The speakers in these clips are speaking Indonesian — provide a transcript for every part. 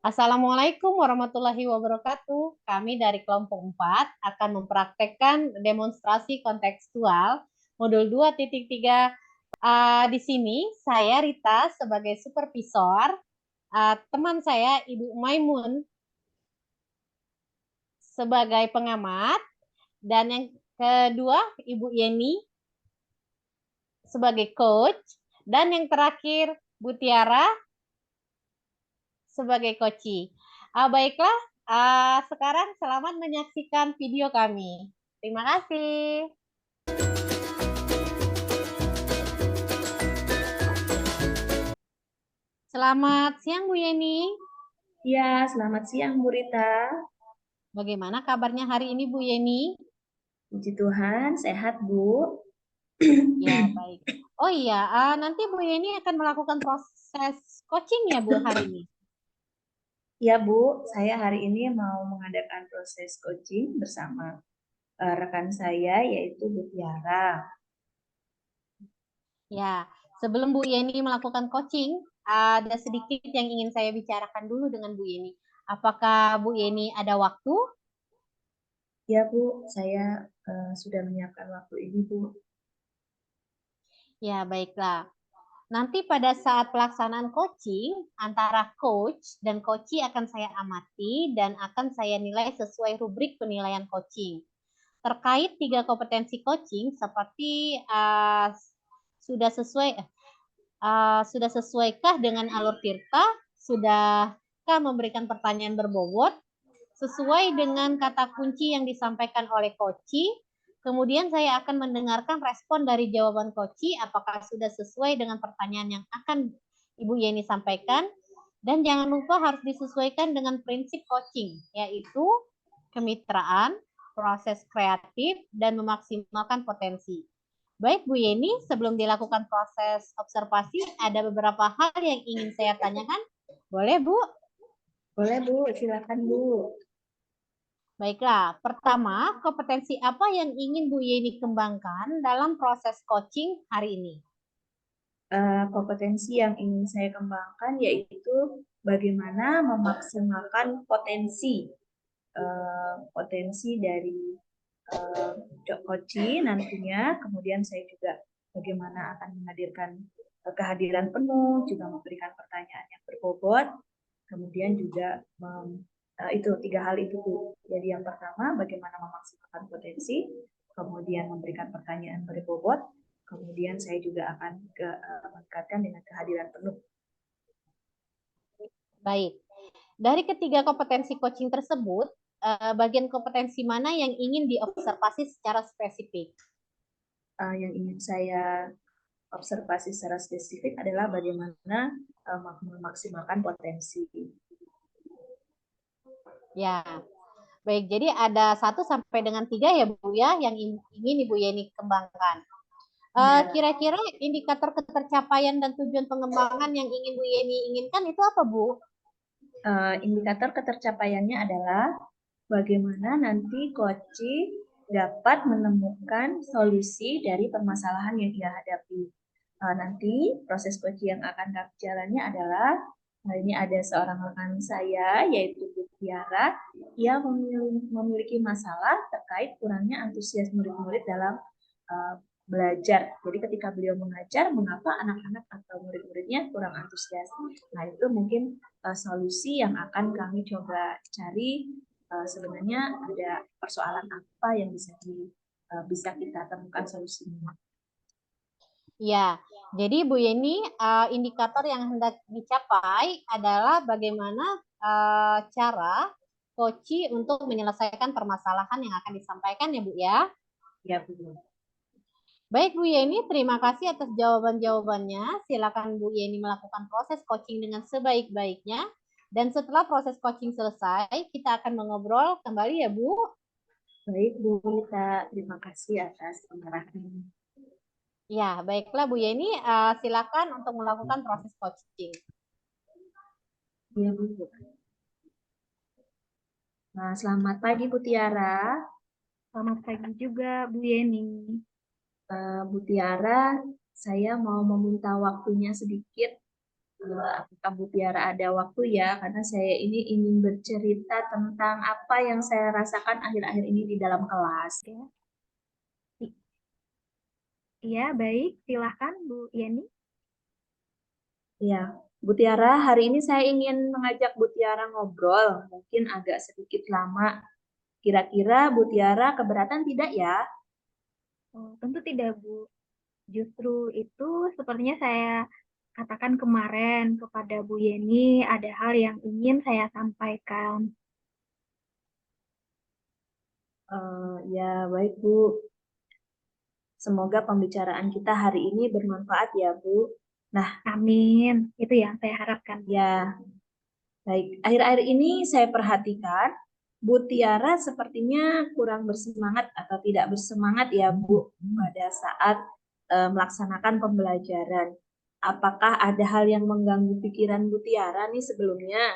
Assalamualaikum warahmatullahi wabarakatuh. Kami dari kelompok 4 akan mempraktekkan demonstrasi kontekstual modul 2.3. Di sini saya Rita sebagai supervisor, teman saya Ibu Maimun sebagai pengamat, dan yang kedua Ibu Yeni sebagai coach, dan yang terakhir Bu Tiara sebagai coach. Baiklah, sekarang selamat menyaksikan video kami. Terima kasih. Selamat siang Bu Yeni. Ya, selamat siang Bu Rita. Bagaimana kabarnya hari ini Bu Yeni? Puji Tuhan, sehat Bu. Ya, baik. Oh iya, nanti Bu Yeni akan melakukan proses coaching ya Bu hari ini? Ya Bu, saya hari ini mau mengadakan proses coaching bersama rekan saya yaitu Bu Tiara. Ya, sebelum Bu Yeni melakukan coaching, ada sedikit yang ingin saya bicarakan dulu dengan Bu Yeni. Apakah Bu Yeni ada waktu? Ya Bu, saya sudah menyiapkan waktu ini Bu. Ya, baiklah. Nanti pada saat pelaksanaan coaching, antara coach dan coachee akan saya amati dan akan saya nilai sesuai rubrik penilaian coaching. Terkait 3 kompetensi coaching, seperti sudah sesuaikah dengan alur Tirta? Sudahkah memberikan pertanyaan berbobot? Sesuai dengan kata kunci yang disampaikan oleh coachee? Kemudian saya akan mendengarkan respon dari jawaban coachee apakah sudah sesuai dengan pertanyaan yang akan Ibu Yeni sampaikan. Dan jangan lupa harus disesuaikan dengan prinsip coaching, yaitu kemitraan, proses kreatif, dan memaksimalkan potensi. Baik Bu Yeni, sebelum dilakukan proses observasi, ada beberapa hal yang ingin saya tanyakan. Boleh Bu? Boleh Bu, silakan Bu. Baiklah, pertama, kompetensi apa yang ingin Bu Yeni kembangkan dalam proses coaching hari ini? Kompetensi yang ingin saya kembangkan yaitu bagaimana memaksimalkan potensi dari coaching nantinya. Kemudian saya juga bagaimana akan menghadirkan kehadiran penuh, juga memberikan pertanyaan yang berbobot. Kemudian juga itu 3 hal itu Bu. Jadi yang pertama bagaimana memaksimalkan potensi, kemudian memberikan pertanyaan berbobot, kemudian saya juga akan meningkatkan dengan kehadiran penuh. Baik, dari ketiga kompetensi coaching tersebut, bagian kompetensi mana yang ingin diobservasi secara spesifik? Yang ingin saya observasi secara spesifik adalah bagaimana memaksimalkan potensi. Ya, baik. Jadi ada 1 sampai dengan 3 ya Bu ya, yang ingin Ibu Yeni kembangkan. Ya, Kira-kira indikator ketercapaian dan tujuan pengembangan yang ingin Bu Yeni inginkan itu apa Bu? indikator ketercapaiannya adalah bagaimana nanti coaching dapat menemukan solusi dari permasalahan yang ia hadapi. Nanti proses coaching yang akan kami jalannya adalah, ini ada seorang rekan saya yaitu Bu Tiara. Ia memiliki masalah terkait kurangnya antusias murid-murid dalam belajar. Jadi ketika beliau mengajar, mengapa anak-anak atau murid-muridnya kurang antusias? Nah, itu mungkin solusi yang akan kami coba cari. Sebenarnya ada persoalan apa yang bisa kita temukan solusinya. Ya, jadi Bu Yeni, indikator yang hendak dicapai adalah bagaimana cara coaching untuk menyelesaikan permasalahan yang akan disampaikan ya Bu ya. Ya, Bu. Baik Bu Yeni, terima kasih atas jawaban-jawabannya. Silakan Bu Yeni melakukan proses coaching dengan sebaik-baiknya. Dan setelah proses coaching selesai, kita akan mengobrol kembali ya Bu. Baik, Bu Rita. Terima kasih atas pengarahan. Ya, baiklah Bu Yeni, silakan untuk melakukan proses coaching. Ya, Bu. Nah, selamat pagi Bu Tiara. Selamat pagi juga Bu Yeni. Bu Tiara, saya mau meminta waktunya sedikit Apakah Bu Tiara ada waktu ya? Karena saya ini ingin bercerita tentang apa yang saya rasakan akhir-akhir ini di dalam kelas. Ya. Iya, baik. Silahkan Bu Yeni. Ya, Bu Tiara, hari ini saya ingin mengajak Bu Tiara ngobrol, mungkin agak sedikit lama. Kira-kira Bu Tiara keberatan tidak ya? Oh, tentu tidak, Bu. Justru itu sepertinya saya katakan kemarin kepada Bu Yeni, ada hal yang ingin saya sampaikan. Ya, baik Bu. Semoga pembicaraan kita hari ini bermanfaat ya Bu. Nah, Amin. Itu yang saya harapkan, Bu. ya, baik. Akhir-akhir ini saya perhatikan Bu Tiara sepertinya kurang bersemangat atau tidak bersemangat ya Bu pada saat melaksanakan pembelajaran. Apakah ada hal yang mengganggu pikiran Bu Tiara nih sebelumnya?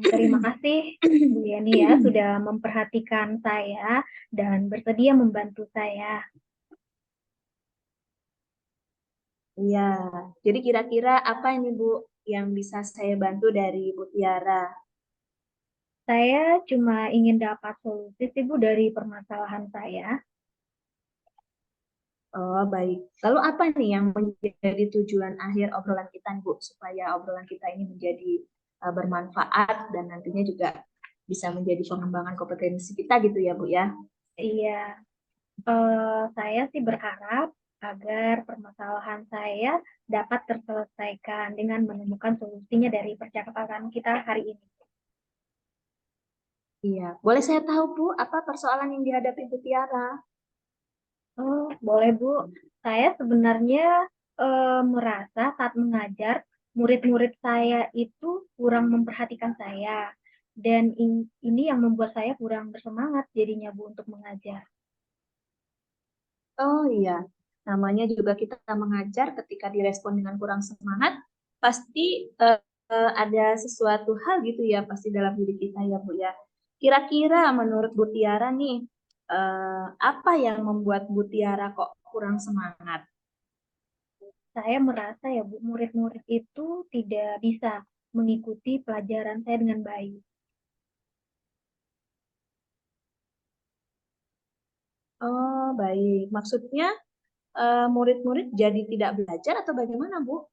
Terima kasih Bu Yeni ya sudah memperhatikan saya dan bersedia membantu saya. Iya, jadi kira-kira apa ini Bu yang bisa saya bantu dari Bu Tiara? Saya cuma ingin dapat solusi sih Bu dari permasalahan saya. Oh, baik. Lalu apa nih yang menjadi tujuan akhir obrolan kita nih, Bu, supaya obrolan kita ini menjadi bermanfaat dan nantinya juga bisa menjadi pengembangan kompetensi kita gitu ya, Bu ya? Iya, saya sih berharap agar permasalahan saya dapat terselesaikan dengan menemukan solusinya dari percakapan kita hari ini. Iya. Boleh saya tahu, Bu, apa persoalan yang dihadapi Bu Tiara? Oh, boleh Bu. Saya sebenarnya merasa saat mengajar, murid-murid saya itu kurang memperhatikan saya. Dan ini yang membuat saya kurang bersemangat jadinya Bu untuk mengajar. Oh iya, namanya juga kita mengajar ketika direspon dengan kurang semangat, pasti ada sesuatu hal gitu ya, pasti dalam diri kita ya, Bu ya. Kira-kira menurut Bu Tiara nih, apa yang membuat Bu Tiara kok kurang semangat? Saya merasa ya Bu, murid-murid itu tidak bisa mengikuti pelajaran saya dengan baik. Oh, baik. Maksudnya murid-murid jadi tidak belajar atau bagaimana, Bu?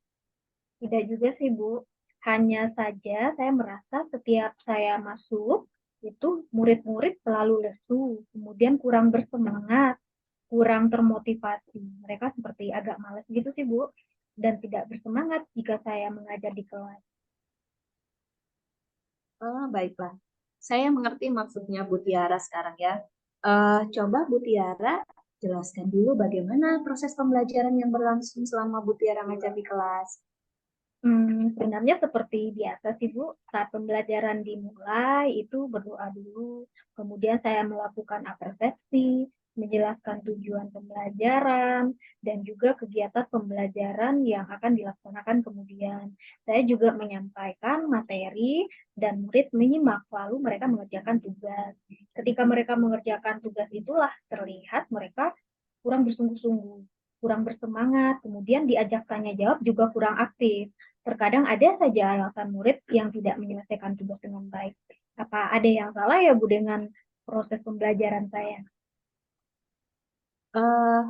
Tidak juga sih Bu, hanya saja saya merasa setiap saya masuk, itu murid-murid selalu lesu, kemudian kurang bersemangat, kurang termotivasi. Mereka seperti agak malas gitu sih Bu, dan tidak bersemangat jika saya mengajar di kelas. Oh, baiklah. Saya mengerti maksudnya Bu Tiara sekarang ya. Coba Bu Tiara jelaskan dulu bagaimana proses pembelajaran yang berlangsung selama Bu Tiara ngajar di kelas. Sebenarnya seperti biasa sih Bu, saat pembelajaran dimulai itu berdoa dulu, kemudian saya melakukan apresiasi, menjelaskan tujuan pembelajaran, dan juga kegiatan pembelajaran yang akan dilaksanakan kemudian. Saya juga menyampaikan materi dan murid menyimak, lalu mereka mengerjakan tugas. Ketika mereka mengerjakan tugas itulah terlihat mereka kurang bersungguh-sungguh, kurang bersemangat, kemudian diajak tanya jawab juga kurang aktif. Terkadang ada saja alasan murid yang tidak menyelesaikan tugas dengan baik. Apa ada yang salah ya Bu dengan proses pembelajaran saya? Eh,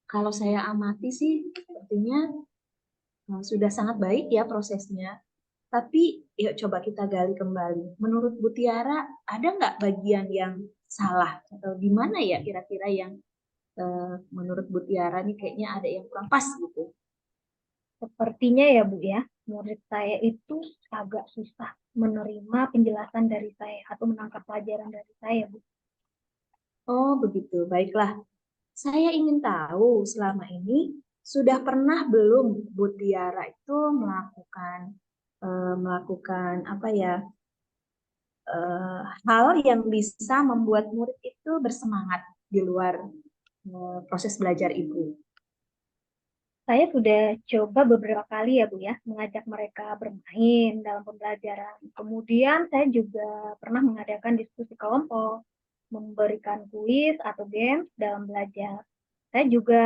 Kalau saya amati sih, sepertinya sudah sangat baik ya prosesnya. Tapi yuk coba kita gali kembali. Menurut Bu Tiara, ada nggak bagian yang salah atau di mana ya kira-kira yang menurut Bu Tiara nih kayaknya ada yang kurang pas gitu? Sepertinya ya Bu ya, murid saya itu agak susah menerima penjelasan dari saya atau menangkap pelajaran dari saya Bu. Oh, begitu. Baiklah. Saya ingin tahu selama ini sudah pernah belum Bu Tiara itu melakukan apa ya hal yang bisa membuat murid itu bersemangat di luar proses belajar Ibu. Saya sudah coba beberapa kali ya Bu ya, mengajak mereka bermain dalam pembelajaran. Kemudian saya juga pernah mengadakan diskusi kelompok, memberikan kuis atau games dalam belajar. Saya juga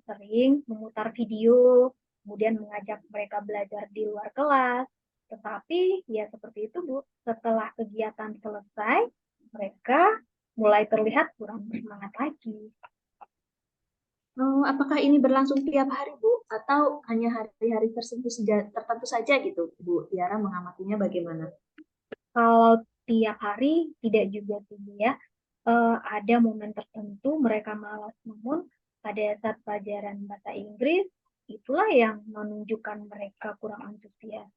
sering memutar video kemudian mengajak mereka belajar di luar kelas. Tetapi ya seperti itu Bu, setelah kegiatan selesai, mereka mulai terlihat kurang bersemangat lagi. Apakah ini berlangsung tiap hari, Bu? Atau hanya hari-hari tertentu saja gitu, Bu Tiara mengamatinya bagaimana? Kalau tiap hari tidak juga sih Bu ya. Ada momen tertentu mereka malas, namun pada saat pelajaran bahasa Inggris itulah yang menunjukkan mereka kurang antusias.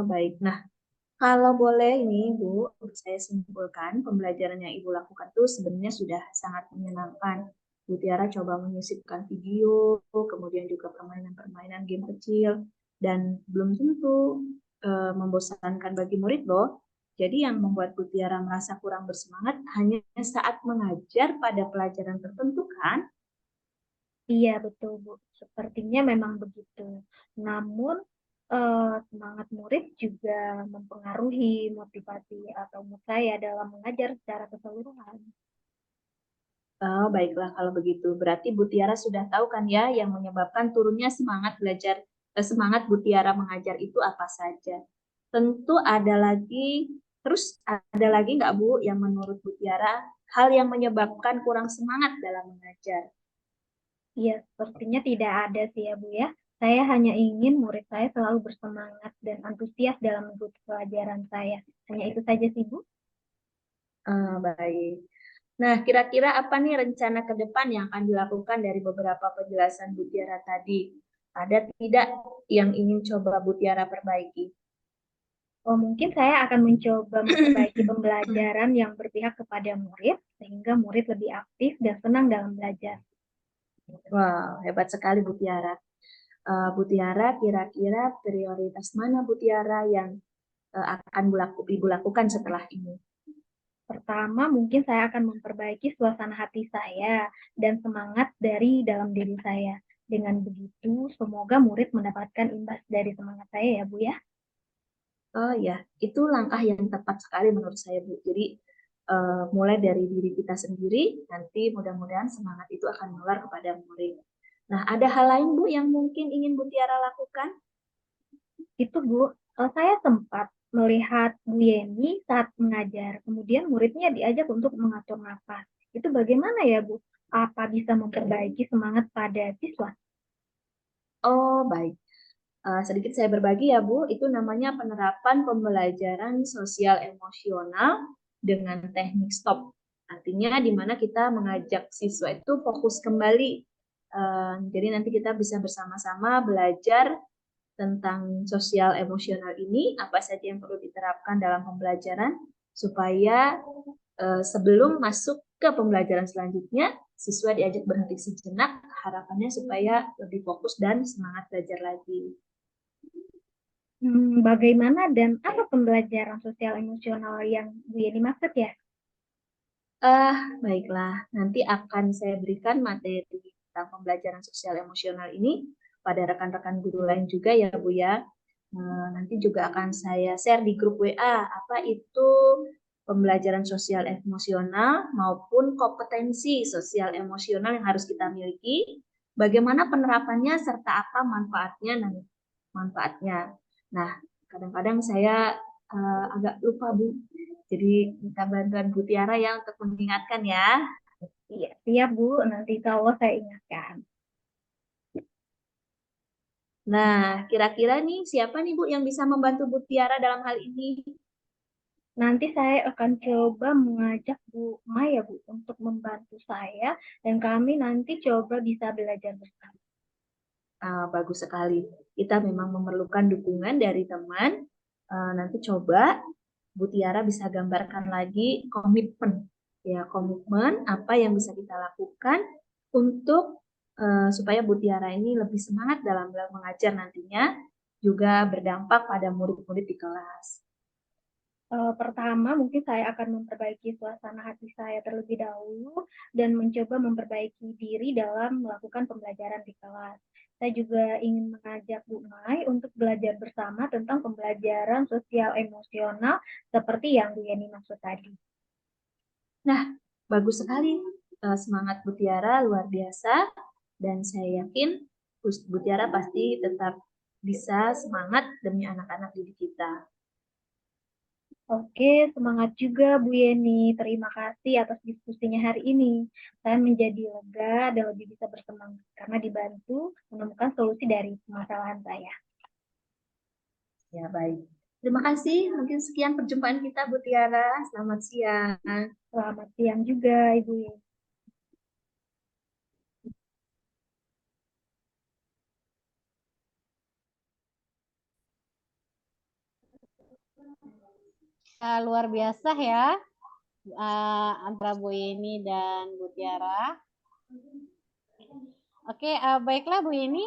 Baik. Nah, kalau boleh ini, Bu, saya simpulkan pembelajaran yang Ibu lakukan itu sebenarnya sudah sangat menyenangkan. Bu Tiara coba menyisipkan video, kemudian juga permainan-permainan game kecil, dan belum tentu membosankan bagi murid loh. Jadi yang membuat Bu Tiara merasa kurang bersemangat hanya saat mengajar pada pelajaran tertentu kan? Iya betul Bu, sepertinya memang begitu. Namun semangat murid juga mempengaruhi motivasi atau mood saya dalam mengajar secara keseluruhan. Oh, baiklah kalau begitu. Berarti Bu Tiara sudah tahu kan ya yang menyebabkan turunnya semangat belajar, semangat Bu Tiara mengajar itu apa saja. Tentu terus ada lagi nggak Bu yang menurut Bu Tiara hal yang menyebabkan kurang semangat dalam mengajar? Iya, sepertinya tidak ada sih ya Bu ya. Saya hanya ingin murid saya selalu bersemangat dan antusias dalam mengikuti pelajaran saya. Hanya itu saja sih Bu. Baik. Nah, kira-kira apa nih rencana ke depan yang akan dilakukan dari beberapa penjelasan Bu Tiara tadi? Ada tidak yang ingin coba Bu Tiara perbaiki? Oh, mungkin saya akan mencoba memperbaiki pembelajaran yang berpihak kepada murid, sehingga murid lebih aktif dan senang dalam belajar. Wow, hebat sekali Bu Tiara. Bu Tiara, kira-kira prioritas mana Bu Tiara yang akan Ibu lakukan setelah ini? Pertama, mungkin saya akan memperbaiki suasana hati saya dan semangat dari dalam diri saya. Dengan begitu, semoga murid mendapatkan imbas dari semangat saya ya Bu ya. Oh ya, itu langkah yang tepat sekali menurut saya Bu. Jadi mulai dari diri kita sendiri, nanti mudah-mudahan semangat itu akan menular kepada murid. Nah, ada hal lain Bu yang mungkin ingin Bu Tiara lakukan? Itu Bu, saya sempat melihat Bu Yeni saat mengajar. Kemudian muridnya diajak untuk mengatur nafas. Itu bagaimana ya Bu? Apa bisa memperbaiki semangat pada siswa? Oh, baik. Sedikit saya berbagi ya Bu, itu namanya penerapan pembelajaran sosial emosional dengan teknik stop. Artinya di mana kita mengajak siswa itu fokus kembali. Jadi nanti kita bisa bersama-sama belajar tentang sosial emosional ini, apa saja yang perlu diterapkan dalam pembelajaran, supaya sebelum masuk ke pembelajaran selanjutnya, siswa diajak berhenti sejenak, harapannya supaya lebih fokus dan semangat belajar lagi. Bagaimana dan apa pembelajaran sosial emosional yang Bu Yeni maksud ya? Baiklah, nanti akan saya berikan materi tentang pembelajaran sosial emosional ini pada rekan-rekan guru lain juga ya Bu ya. Nanti juga akan saya share di grup WA apa itu pembelajaran sosial emosional maupun kompetensi sosial emosional yang harus kita miliki, bagaimana penerapannya serta apa manfaatnya. Nah, kadang-kadang saya agak lupa Bu. Jadi minta bantuan Bu Tiara ya untuk mengingatkan ya. Iya, siap Bu. Nanti kalau saya ingatkan. Nah, kira-kira nih siapa nih Bu yang bisa membantu Bu Tiara dalam hal ini? Nanti saya akan coba mengajak Bu Maya Bu untuk membantu saya dan kami nanti coba bisa belajar bersama. Bagus sekali. Kita memang memerlukan dukungan dari teman. Nanti coba Bu Tiara bisa gambarkan lagi komitmen. Ya, komitmen apa yang bisa kita lakukan untuk supaya Bu Tiara ini lebih semangat dalam mengajar nantinya, juga berdampak pada murid-murid di kelas. Pertama, mungkin saya akan memperbaiki suasana hati saya terlebih dahulu dan mencoba memperbaiki diri dalam melakukan pembelajaran di kelas. Saya juga ingin mengajak Bu Mai untuk belajar bersama tentang pembelajaran sosial emosional seperti yang Bu Yeni maksud tadi. Nah, bagus sekali. Semangat Bu Tiara luar biasa dan saya yakin Bu Tiara pasti tetap bisa semangat demi anak-anak didik kita. Oke, semangat juga Bu Yeni. Terima kasih atas diskusinya hari ini. Saya menjadi lega dan lebih bisa bersemangat karena dibantu menemukan solusi dari permasalahan saya. Ya, baik. Terima kasih. Mungkin sekian perjumpaan kita, Bu Tiara. Selamat siang. Selamat siang juga, Ibu Yeni. Luar biasa ya, antara Bu Yeni dan Bu Tiara. Oke, baiklah Bu Yeni,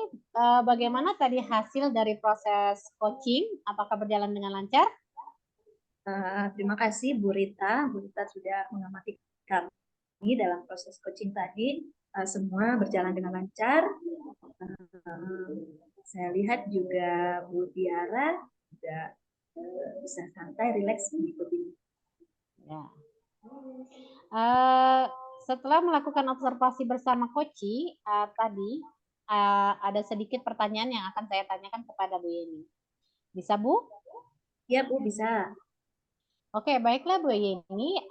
bagaimana tadi hasil dari proses coaching? Apakah berjalan dengan lancar? Terima kasih Bu Rita. Bu Rita sudah mengamati kami dalam proses coaching tadi. Semua berjalan dengan lancar. Saya lihat juga Bu Tiara juga bisa santai, rileks mengikuti. Ya. Setelah melakukan observasi bersama Koci, tadi ada sedikit pertanyaan yang akan saya tanyakan kepada Bu Yeni. Bisa Bu? Ya Bu, bisa. Oke, baiklah Bu Yeni.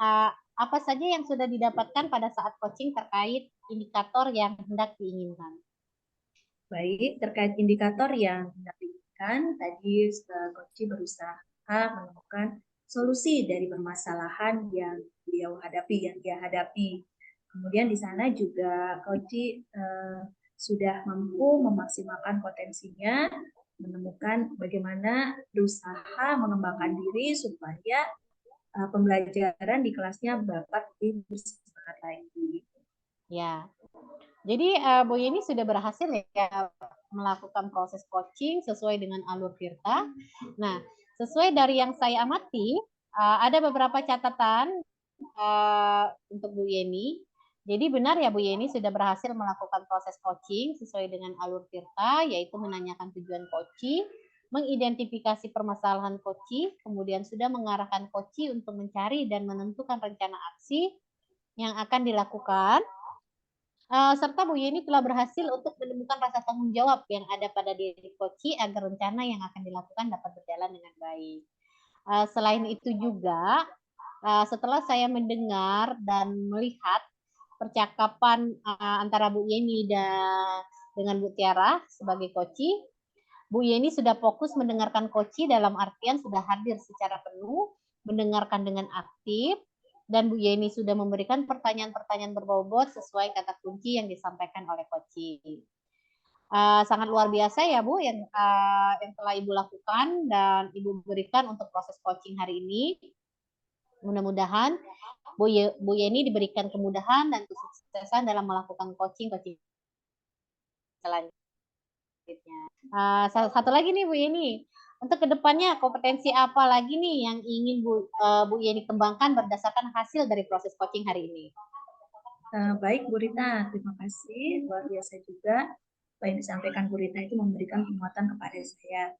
Apa saja yang sudah didapatkan pada saat coaching terkait indikator yang hendak diinginkan? Baik, terkait indikator yang hendak diinginkan, tadi Koci berusaha menemukan solusi dari permasalahan yang beliau hadapi, yang dia hadapi. Kemudian di sana juga Koci sudah mampu memaksimalkan potensinya, menemukan bagaimana berusaha mengembangkan diri supaya pembelajaran di kelasnya dapat lebih bersemangat lagi. Ya, jadi Bu Yeni sudah berhasil ya melakukan proses coaching sesuai dengan alur Tirta. Nah, sesuai dari yang saya amati, ada beberapa catatan untuk Bu Yeni. Jadi benar ya Bu Yeni sudah berhasil melakukan proses coaching sesuai dengan alur Tirta, yaitu menanyakan tujuan coaching, mengidentifikasi permasalahan coaching, kemudian sudah mengarahkan coaching untuk mencari dan menentukan rencana aksi yang akan dilakukan, serta Bu Yeni telah berhasil untuk menemukan rasa tanggung jawab yang ada pada diri coaching agar rencana yang akan dilakukan dapat berjalan dengan baik. Selain itu juga, setelah saya mendengar dan melihat percakapan antara Bu Yeni dengan Bu Tiara sebagai coaching, Bu Yeni sudah fokus mendengarkan coaching dalam artian sudah hadir secara penuh, mendengarkan dengan aktif, dan Bu Yeni sudah memberikan pertanyaan-pertanyaan berbobot sesuai kata kunci yang disampaikan oleh coaching. Sangat luar biasa ya Bu yang telah Ibu lakukan dan Ibu berikan untuk proses coaching hari ini. Mudah-mudahan Bu Yeni diberikan kemudahan dan kesuksesan dalam melakukan coaching selanjutnya. Satu lagi nih Bu Yeni, untuk kedepannya kompetensi apa lagi nih yang ingin Bu Yeni kembangkan berdasarkan hasil dari proses coaching hari ini? Baik Bu Rita, terima kasih. Luar biasa juga apa yang disampaikan Bu Rita itu memberikan penguatan kepada saya.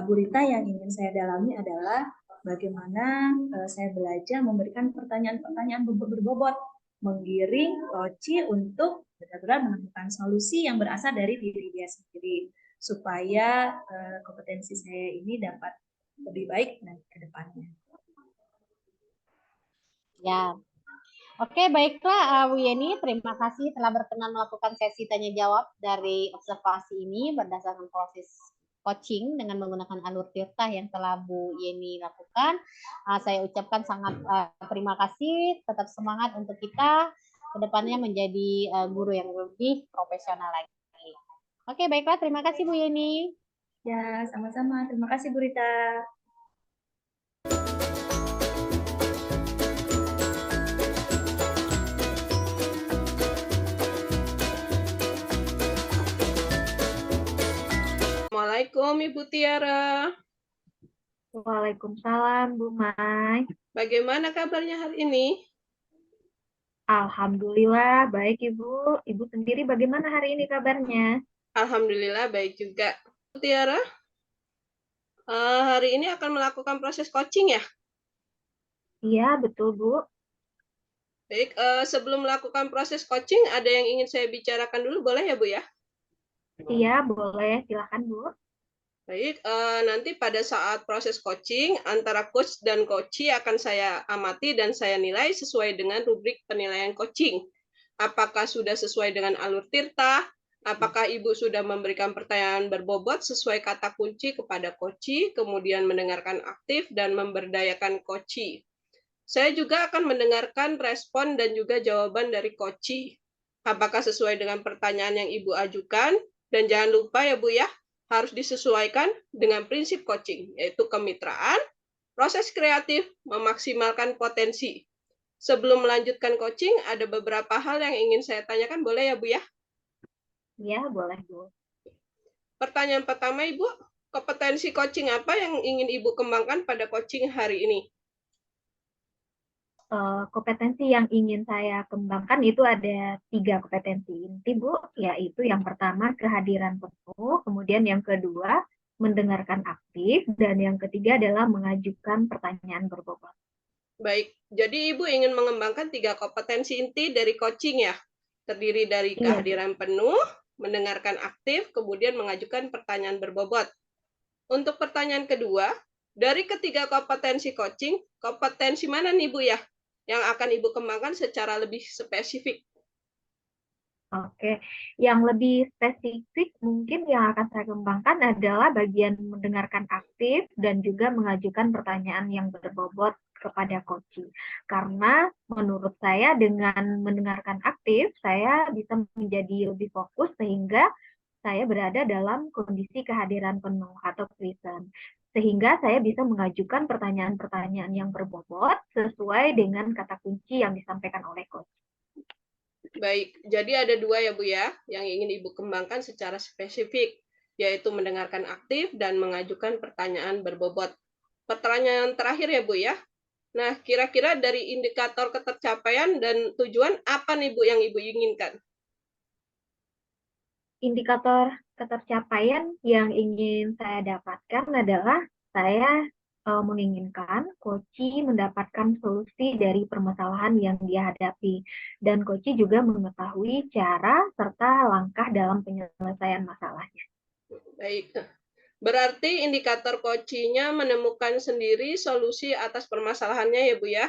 Bu Rita, yang ingin saya dalami adalah bagaimana saya belajar memberikan pertanyaan-pertanyaan berbobot, menggiring Koci untuk benar-benar menemukan solusi yang berasal dari diri dia sendiri, supaya kompetensi saya ini dapat lebih baik ke depannya. Ya, oke, baiklah Bu Yeni, terima kasih telah berkenan melakukan sesi tanya jawab dari observasi ini berdasarkan proses coaching dengan menggunakan alur Tirta yang telah Bu Yeni lakukan. Saya ucapkan sangat terima kasih, tetap semangat untuk kita kedepannya menjadi guru yang lebih profesional lagi. Oke, baiklah, terima kasih Bu Yeni. Ya, sama-sama. Terima kasih Bu Rita. Assalamualaikum Ibu Tiara. Waalaikumsalam Bu Mai. Bagaimana kabarnya hari ini? Alhamdulillah baik Ibu. Ibu sendiri bagaimana hari ini kabarnya? Alhamdulillah baik juga. Bu Tiara, hari ini akan melakukan proses coaching ya? Iya betul Bu. Baik, sebelum melakukan proses coaching, ada yang ingin saya bicarakan dulu, boleh ya Bu ya? Iya, boleh. Silakan, Bu. Baik, nanti pada saat proses coaching antara coach dan coachee akan saya amati dan saya nilai sesuai dengan rubrik penilaian coaching. Apakah sudah sesuai dengan alur tirta? Apakah Ibu sudah memberikan pertanyaan berbobot sesuai kata kunci kepada coachee, kemudian mendengarkan aktif dan memberdayakan coachee. Saya juga akan mendengarkan respon dan juga jawaban dari coachee. Apakah sesuai dengan pertanyaan yang Ibu ajukan? Dan jangan lupa ya Bu ya, harus disesuaikan dengan prinsip coaching, yaitu kemitraan, proses kreatif, memaksimalkan potensi. Sebelum melanjutkan coaching, ada beberapa hal yang ingin saya tanyakan, boleh ya Bu ya? Iya, boleh, Bu. Pertanyaan pertama Ibu, kompetensi coaching apa yang ingin Ibu kembangkan pada coaching hari ini? Kompetensi yang ingin saya kembangkan itu ada 3 kompetensi inti, Bu, yaitu yang pertama kehadiran penuh, kemudian yang kedua mendengarkan aktif, dan yang ketiga adalah mengajukan pertanyaan berbobot. Baik, jadi Ibu ingin mengembangkan 3 kompetensi inti dari coaching ya? Terdiri dari Iya, Bu. kehadiran penuh, mendengarkan aktif, kemudian mengajukan pertanyaan berbobot. Untuk pertanyaan kedua, dari ketiga kompetensi coaching, kompetensi mana nih Bu ya yang akan Ibu kembangkan secara lebih spesifik? Oke, yang lebih spesifik mungkin yang akan saya kembangkan adalah bagian mendengarkan aktif dan juga mengajukan pertanyaan yang berbobot kepada coaching. Karena menurut saya dengan mendengarkan aktif, saya bisa menjadi lebih fokus sehingga saya berada dalam kondisi kehadiran penuh atau present. Sehingga saya bisa mengajukan pertanyaan-pertanyaan yang berbobot sesuai dengan kata kunci yang disampaikan oleh coach. Baik, jadi ada 2 ya Bu ya, yang ingin Ibu kembangkan secara spesifik, yaitu mendengarkan aktif dan mengajukan pertanyaan berbobot. Pertanyaan terakhir ya Bu ya. Nah, kira-kira dari indikator ketercapaian dan tujuan apa nih Bu yang Ibu inginkan? Indikator ketercapaian yang ingin saya dapatkan adalah saya menginginkan coachee mendapatkan solusi dari permasalahan yang dia hadapi, dan coachee juga mengetahui cara serta langkah dalam penyelesaian masalahnya. Baik. Berarti indikator coaching-nya menemukan sendiri solusi atas permasalahannya ya Bu ya.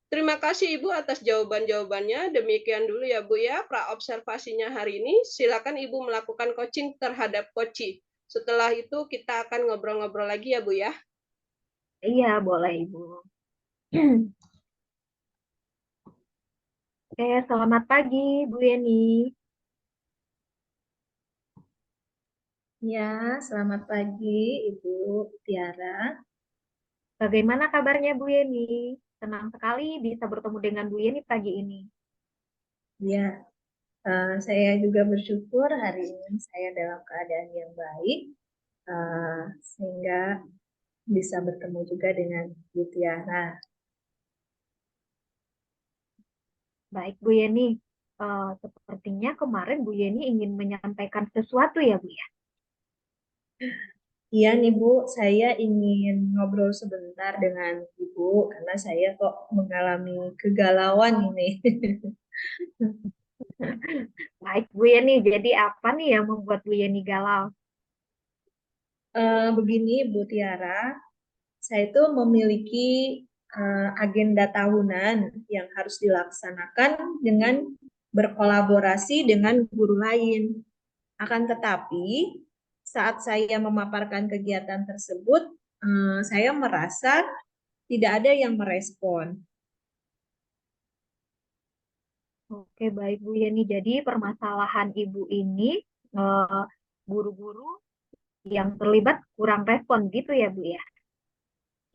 Terima kasih Ibu atas jawaban-jawabannya. Demikian dulu ya Bu ya, praobservasinya hari ini. Silakan Ibu melakukan coaching terhadap coachee. Setelah itu kita akan ngobrol-ngobrol lagi ya Bu ya. Iya, boleh Ibu. Oke, selamat pagi Bu Yeni. Ya, selamat pagi Ibu Tiara. Bagaimana kabarnya Bu Yeni? Senang sekali bisa bertemu dengan Bu Yeni pagi ini. Ya, saya juga bersyukur hari ini saya dalam keadaan yang baik, sehingga bisa bertemu juga dengan Bu Tiara. Baik, Bu Yeni. Sepertinya kemarin Bu Yeni ingin menyampaikan sesuatu ya, Bu ya? Iya nih Bu, saya ingin ngobrol sebentar dengan Ibu karena saya kok mengalami kegalauan ini. Baik, Bu Yeni. Jadi apa nih yang membuat Bu Yeni galau? Begini Bu Tiara, saya itu memiliki agenda tahunan yang harus dilaksanakan dengan berkolaborasi dengan guru lain. Akan tetapi, saat saya memaparkan kegiatan tersebut, saya merasa tidak ada yang merespon. Oke, baik Bu Yeni. Jadi permasalahan Ibu ini eh, guru-guru yang terlibat kurang respon gitu ya, Bu ya?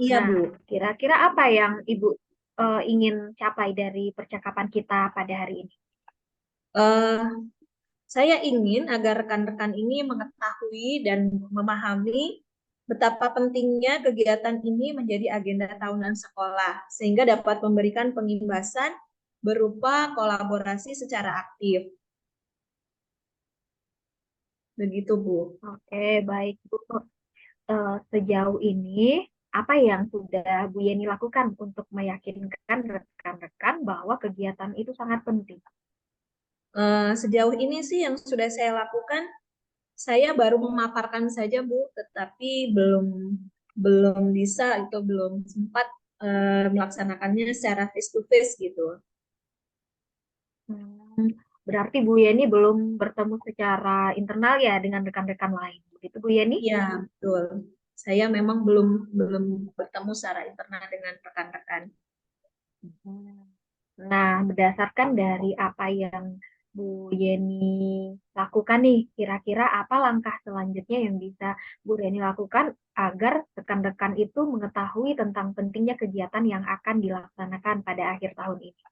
Iya Nah, Bu. kira-kira apa yang Ibu ingin capai dari percakapan kita pada hari ini? Eh, saya ingin agar rekan-rekan ini mengetahui dan memahami betapa pentingnya kegiatan ini menjadi agenda tahunan sekolah, sehingga dapat memberikan pengimbasan berupa kolaborasi secara aktif. Begitu, Bu. Oke, baik Bu. Sejauh ini, apa yang sudah Bu Yeni lakukan untuk meyakinkan rekan-rekan bahwa kegiatan itu sangat penting? Sejauh ini sih yang sudah saya lakukan, saya baru memaparkan saja Bu, tetapi belum bisa itu belum sempat melaksanakannya secara face to face gitu. Berarti Bu Yeni belum bertemu secara internal ya dengan rekan-rekan lain. Begitu Bu Yeni? Iya, betul. Saya memang belum bertemu secara internal dengan rekan-rekan. Nah, berdasarkan dari apa yang Bu Yeni lakukan nih, kira-kira apa langkah selanjutnya yang bisa Bu Yeni lakukan agar rekan-rekan itu mengetahui tentang pentingnya kegiatan yang akan dilaksanakan pada akhir tahun ini?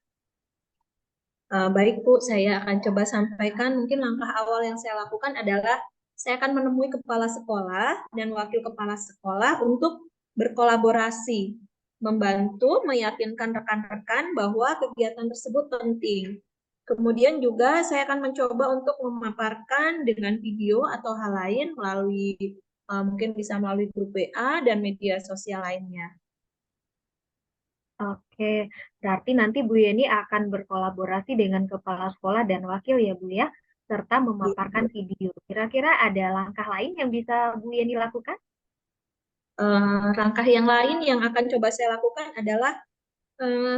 Baik Bu, saya akan coba sampaikan. Mungkin langkah awal yang saya lakukan adalah saya akan menemui kepala sekolah dan wakil kepala sekolah untuk berkolaborasi, membantu meyakinkan rekan-rekan bahwa kegiatan tersebut penting. Kemudian juga saya akan mencoba untuk memaparkan dengan video atau hal lain melalui mungkin bisa melalui grup WA dan media sosial lainnya. Oke, berarti nanti Bu Yeni akan berkolaborasi dengan kepala sekolah dan wakil ya Bu ya, serta memaparkan video. Kira-kira ada langkah lain yang bisa Bu Yeni lakukan? Langkah yang lain yang akan coba saya lakukan adalah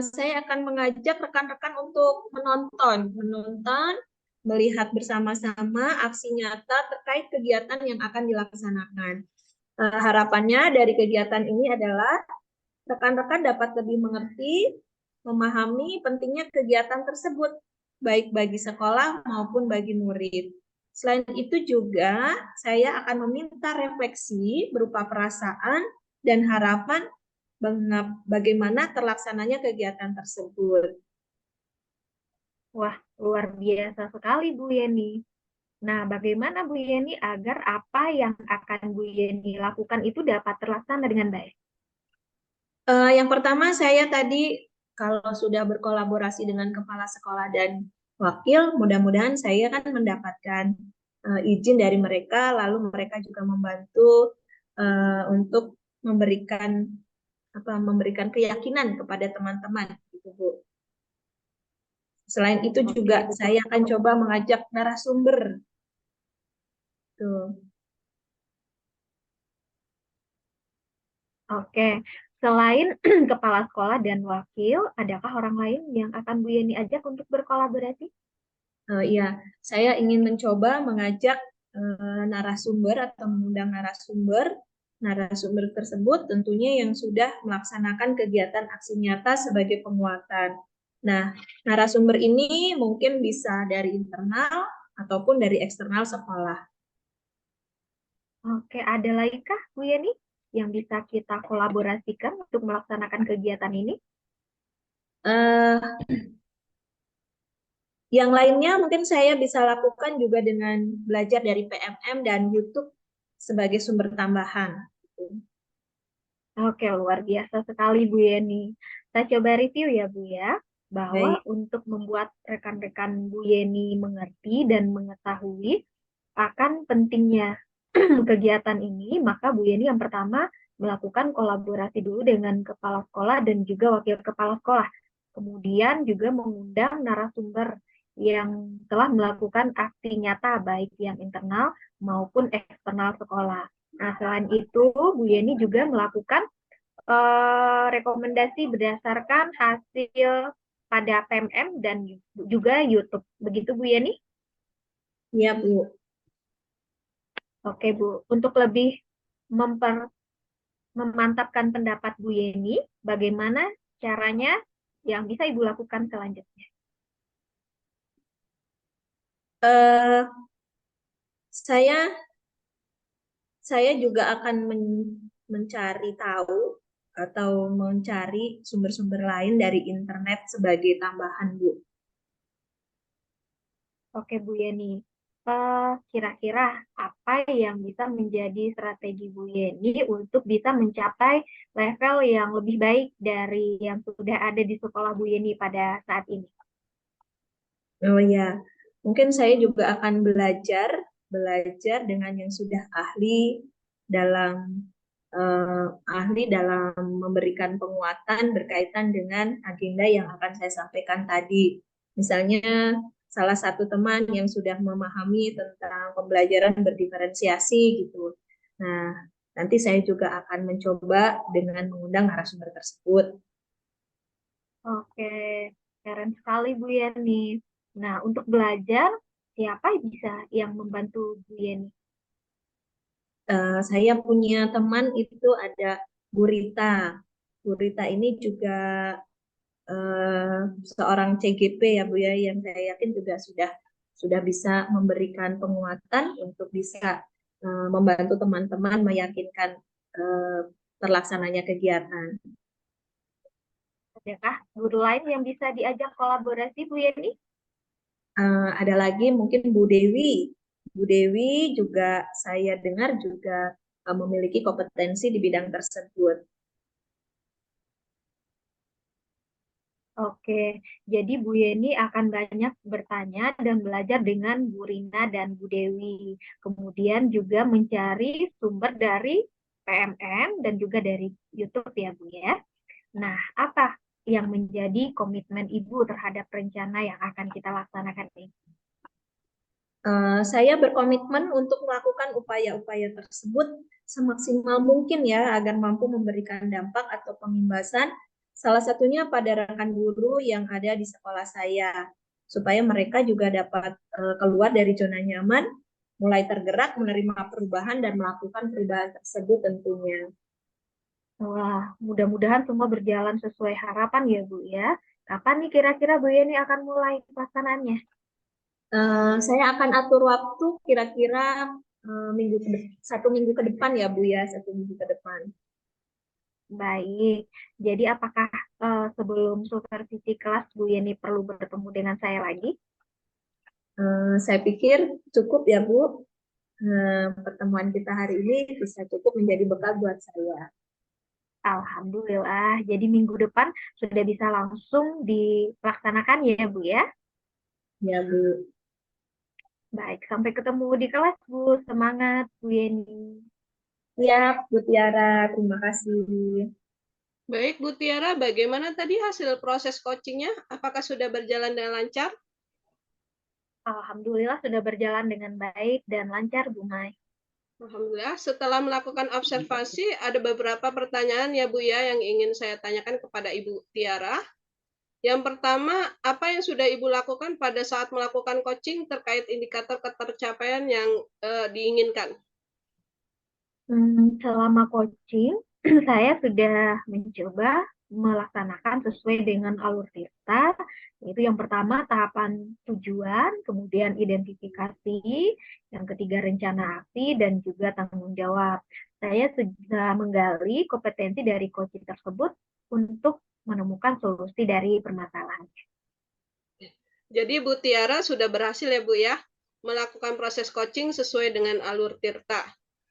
saya akan mengajak rekan-rekan untuk menonton, melihat bersama-sama aksi nyata terkait kegiatan yang akan dilaksanakan. Harapannya dari kegiatan ini adalah rekan-rekan dapat lebih mengerti, memahami pentingnya kegiatan tersebut, baik bagi sekolah maupun bagi murid. Selain itu juga, saya akan meminta refleksi berupa perasaan dan harapan bagaimana terlaksananya kegiatan tersebut. Wah, luar biasa sekali Bu Yeni. Nah, bagaimana Bu Yeni agar apa yang akan Bu Yeni lakukan itu dapat terlaksana dengan baik? Yang pertama saya tadi kalau sudah berkolaborasi dengan kepala sekolah dan wakil, mudah-mudahan saya kan mendapatkan izin dari mereka, lalu mereka juga membantu untuk memberikan keyakinan kepada teman-teman, gitu Bu. Selain itu juga saya akan coba mengajak narasumber. Tuh. Oke, selain kepala sekolah dan wakil, adakah orang lain yang akan Bu Yeni ajak untuk berkolaborasi? Ya, saya ingin mencoba mengajak narasumber atau mengundang narasumber tersebut tentunya yang sudah melaksanakan kegiatan aksi nyata sebagai penguatan. Nah, narasumber ini mungkin bisa dari internal ataupun dari eksternal sekolah. Oke, ada lagi kah Bu Yeni yang bisa kita kolaborasikan untuk melaksanakan kegiatan ini? Uh, Yang lainnya mungkin saya bisa lakukan juga dengan belajar dari PMM dan YouTube sebagai sumber tambahan. Oke, luar biasa sekali Bu Yeni. Saya coba review ya Bu ya, bahwa Baik. untuk membuat rekan-rekan Bu Yeni mengerti dan mengetahui akan pentingnya kegiatan ini, maka Bu Yeni yang pertama melakukan kolaborasi dulu dengan kepala sekolah dan juga wakil kepala sekolah. Kemudian juga mengundang narasumber yang telah melakukan aksi nyata baik yang internal maupun eksternal sekolah. Nah, selain itu, Bu Yeni juga melakukan rekomendasi berdasarkan hasil pada PMM dan juga YouTube. Begitu Bu Yeni? Iya, Bu. Oke, Bu. Untuk lebih memantapkan pendapat Bu Yeni, bagaimana caranya yang bisa Ibu lakukan selanjutnya? Saya saya juga akan mencari tahu atau mencari sumber-sumber lain dari internet sebagai tambahan, Bu. Oke, Bu Yeni. Kira-kira apa yang bisa menjadi strategi Bu Yeni untuk bisa mencapai level yang lebih baik dari yang sudah ada di sekolah Bu Yeni pada saat ini? Oh ya, mungkin saya juga akan belajar dengan yang sudah dalam dalam memberikan penguatan berkaitan dengan agenda yang akan saya sampaikan tadi. Misalnya salah satu teman yang sudah memahami tentang pembelajaran berdiferensiasi gitu. Nah, nanti saya juga akan mencoba dengan mengundang narasumber tersebut. Oke, keren sekali Bu Yeni. Nah, untuk belajar, siapa bisa yang membantu Bu Yeni? Saya punya teman itu ada Bu Rita. Bu Rita ini juga seorang CGP ya Bu ya, yang saya yakin juga sudah bisa memberikan penguatan untuk bisa membantu teman-teman meyakinkan terlaksananya kegiatan. Adakah guru lain yang bisa diajak kolaborasi Bu Yeni? Ada lagi mungkin Bu Dewi. Bu Dewi juga saya dengar juga memiliki kompetensi di bidang tersebut. Oke, jadi Bu Yeni akan banyak bertanya dan belajar dengan Bu Rina dan Bu Dewi. Kemudian juga mencari sumber dari PMM dan juga dari YouTube ya Bu ya. Nah, apa yang menjadi komitmen Ibu terhadap rencana yang akan kita laksanakan ini? Saya berkomitmen untuk melakukan upaya-upaya tersebut semaksimal mungkin ya agar mampu memberikan dampak atau pengimbasan salah satunya pada rekan guru yang ada di sekolah saya supaya mereka juga dapat keluar dari zona nyaman, mulai tergerak menerima perubahan dan melakukan perubahan tersebut tentunya. Wah, mudah-mudahan semua berjalan sesuai harapan ya Bu ya. Kapan nih kira-kira Bu Yeni akan mulai pelaksanaannya? Saya akan atur waktu kira-kira satu minggu ke depan ya Bu ya, satu minggu ke depan. Baik, jadi apakah sebelum supervisi kelas Bu Yeni perlu bertemu dengan saya lagi? Saya pikir cukup ya Bu. Pertemuan kita hari ini bisa cukup menjadi bekal buat saya. Alhamdulillah, jadi minggu depan sudah bisa langsung dilaksanakan ya Bu ya? Ya Bu. Baik, sampai ketemu di kelas Bu. Semangat Bu Yeni. Siap Bu Tiara, terima kasih. Baik, Bu Tiara, bagaimana tadi hasil proses coachingnya? Apakah sudah berjalan dengan lancar? Alhamdulillah sudah berjalan dengan baik dan lancar Bu Mai. Alhamdulillah, setelah melakukan observasi, ada beberapa pertanyaan ya Bu ya yang ingin saya tanyakan kepada Ibu Tiara. Yang pertama, apa yang sudah Ibu lakukan pada saat melakukan coaching terkait indikator ketercapaian yang diinginkan? Selama coaching, saya sudah mencoba melaksanakan sesuai dengan alur Tirta, yaitu yang pertama tahapan tujuan, kemudian identifikasi, yang ketiga rencana aksi, dan juga tanggung jawab. Saya sudah menggali kompetensi dari coaching tersebut untuk menemukan solusi dari permasalahan. Jadi Bu Tiara sudah berhasil ya Bu ya, melakukan proses coaching sesuai dengan alur Tirta.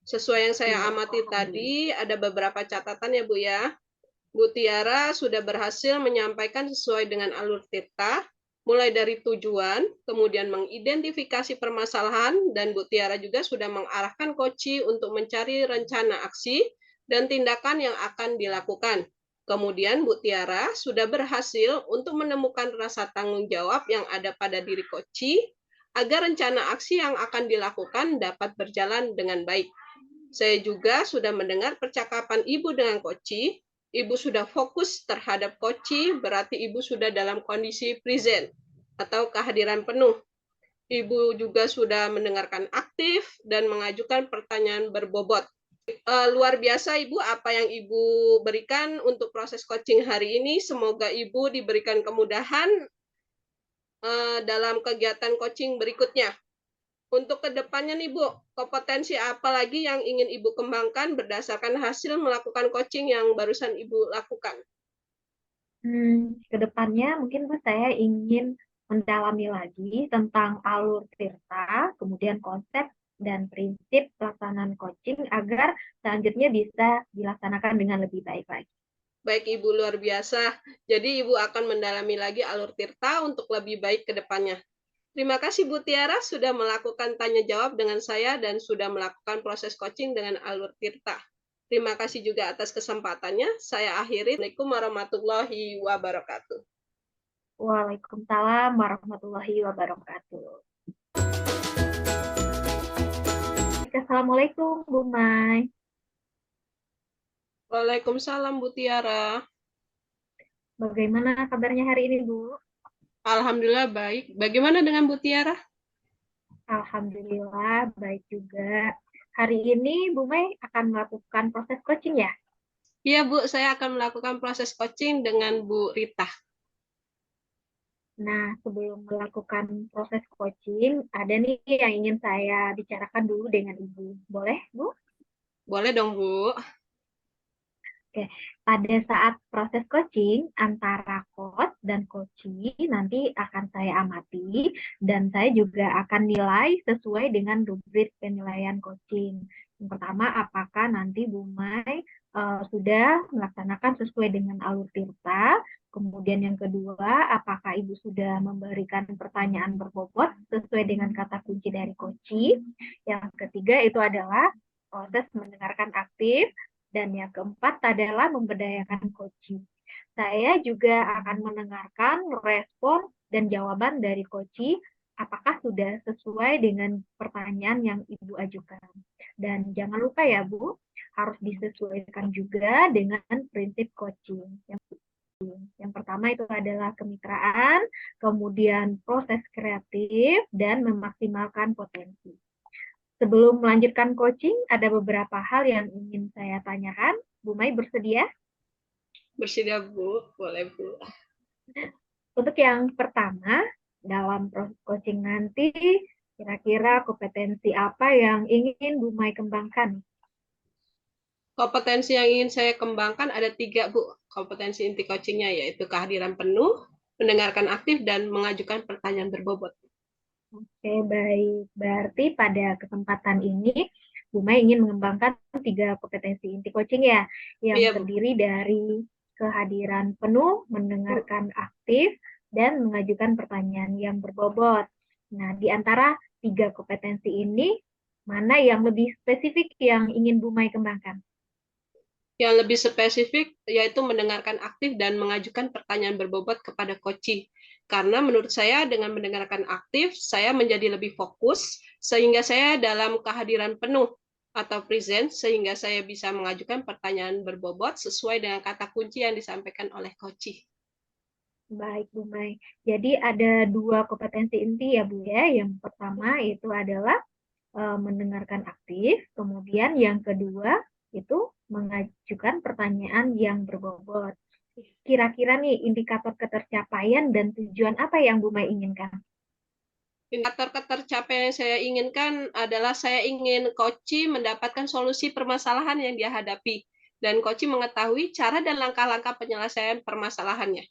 Sesuai yang saya amati tadi, ada beberapa catatan ya Bu ya. Bu Tiara sudah berhasil menyampaikan sesuai dengan alur Tirta, mulai dari tujuan, kemudian mengidentifikasi permasalahan, dan Bu Tiara juga sudah mengarahkan Koci untuk mencari rencana aksi dan tindakan yang akan dilakukan. Kemudian Bu Tiara sudah berhasil untuk menemukan rasa tanggung jawab yang ada pada diri Koci agar rencana aksi yang akan dilakukan dapat berjalan dengan baik. Saya juga sudah mendengar percakapan Ibu dengan Koci. Ibu sudah fokus terhadap Koci, berarti Ibu sudah dalam kondisi present atau kehadiran penuh. Ibu juga sudah mendengarkan aktif dan mengajukan pertanyaan berbobot. Luar biasa Ibu apa yang Ibu berikan untuk proses coaching hari ini. Semoga Ibu diberikan kemudahan dalam kegiatan coaching berikutnya. Untuk kedepannya nih Bu, kompetensi apa lagi yang ingin Ibu kembangkan berdasarkan hasil melakukan coaching yang barusan Ibu lakukan? Kedepannya mungkin Bu saya ingin mendalami lagi tentang alur Tirta, kemudian konsep dan prinsip pelaksanaan coaching agar selanjutnya bisa dilaksanakan dengan lebih baik lagi. Baik Ibu, luar biasa. Jadi Ibu akan mendalami lagi alur Tirta untuk lebih baik ke depannya. Terima kasih Bu Tiara sudah melakukan tanya jawab dengan saya dan sudah melakukan proses coaching dengan alur Tirta. Terima kasih juga atas kesempatannya. Saya akhiri. Assalamualaikum warahmatullahi wabarakatuh. Waalaikumsalam warahmatullahi wabarakatuh. Assalamualaikum, Bu Mai. Waalaikumsalam Bu Tiara. Bagaimana kabarnya hari ini, Bu? Alhamdulillah baik. Bagaimana dengan Bu Tiara? Alhamdulillah, baik juga. Hari ini Bu Mai akan melakukan proses coaching ya? Iya Bu, saya akan melakukan proses coaching dengan Bu Rita. Nah, sebelum melakukan proses coaching, ada nih yang ingin saya bicarakan dulu dengan Ibu. Boleh, Bu? Boleh dong Bu. Oke, pada saat proses coaching antara coach dan coachee nanti akan saya amati dan saya juga akan nilai sesuai dengan rubrik penilaian coaching. Yang pertama, apakah nanti Bu Mai sudah melaksanakan sesuai dengan alur tirta. Kemudian yang kedua, apakah Ibu sudah memberikan pertanyaan berbobot sesuai dengan kata kunci dari coachee. Yang ketiga itu adalah proses mendengarkan aktif. Dan yang keempat adalah memberdayakan coaching. Saya juga akan mendengarkan respon dan jawaban dari coaching apakah sudah sesuai dengan pertanyaan yang Ibu ajukan. Dan jangan lupa ya Bu, harus disesuaikan juga dengan prinsip coaching. Yang pertama itu adalah kemitraan, kemudian proses kreatif, dan memaksimalkan potensi. Sebelum melanjutkan coaching, ada beberapa hal yang ingin saya tanyakan. Bu Mai bersedia? Bersedia Bu, boleh Bu. Untuk yang pertama, dalam proses coaching nanti, kira-kira kompetensi apa yang ingin Bu Mai kembangkan? Kompetensi yang ingin saya kembangkan ada 3 Bu. Kompetensi inti coachingnya yaitu kehadiran penuh, mendengarkan aktif, dan mengajukan pertanyaan berbobot. Oke, baik. Berarti pada kesempatan ini, Bu Mai ingin mengembangkan 3 kompetensi inti coaching ya, yang Iya Bu. terdiri dari kehadiran penuh, mendengarkan aktif, dan mengajukan pertanyaan yang berbobot. Nah, di antara 3 kompetensi ini, mana yang lebih spesifik yang ingin Bu Mai kembangkan? Yang lebih spesifik yaitu mendengarkan aktif dan mengajukan pertanyaan berbobot kepada coaching. Karena menurut saya dengan mendengarkan aktif, saya menjadi lebih fokus sehingga saya dalam kehadiran penuh atau present sehingga saya bisa mengajukan pertanyaan berbobot sesuai dengan kata kunci yang disampaikan oleh coaching. Baik, Bu Mai. Jadi ada 2 kompetensi inti ya, Bu ya. Yang pertama itu adalah mendengarkan aktif, kemudian yang kedua itu mengajukan pertanyaan yang berbobot. Kira-kira nih indikator ketercapaian dan tujuan apa yang Bu Mai inginkan? Indikator ketercapaian yang saya inginkan adalah saya ingin coaching mendapatkan solusi permasalahan yang dia hadapi dan coaching mengetahui cara dan langkah-langkah penyelesaian permasalahannya.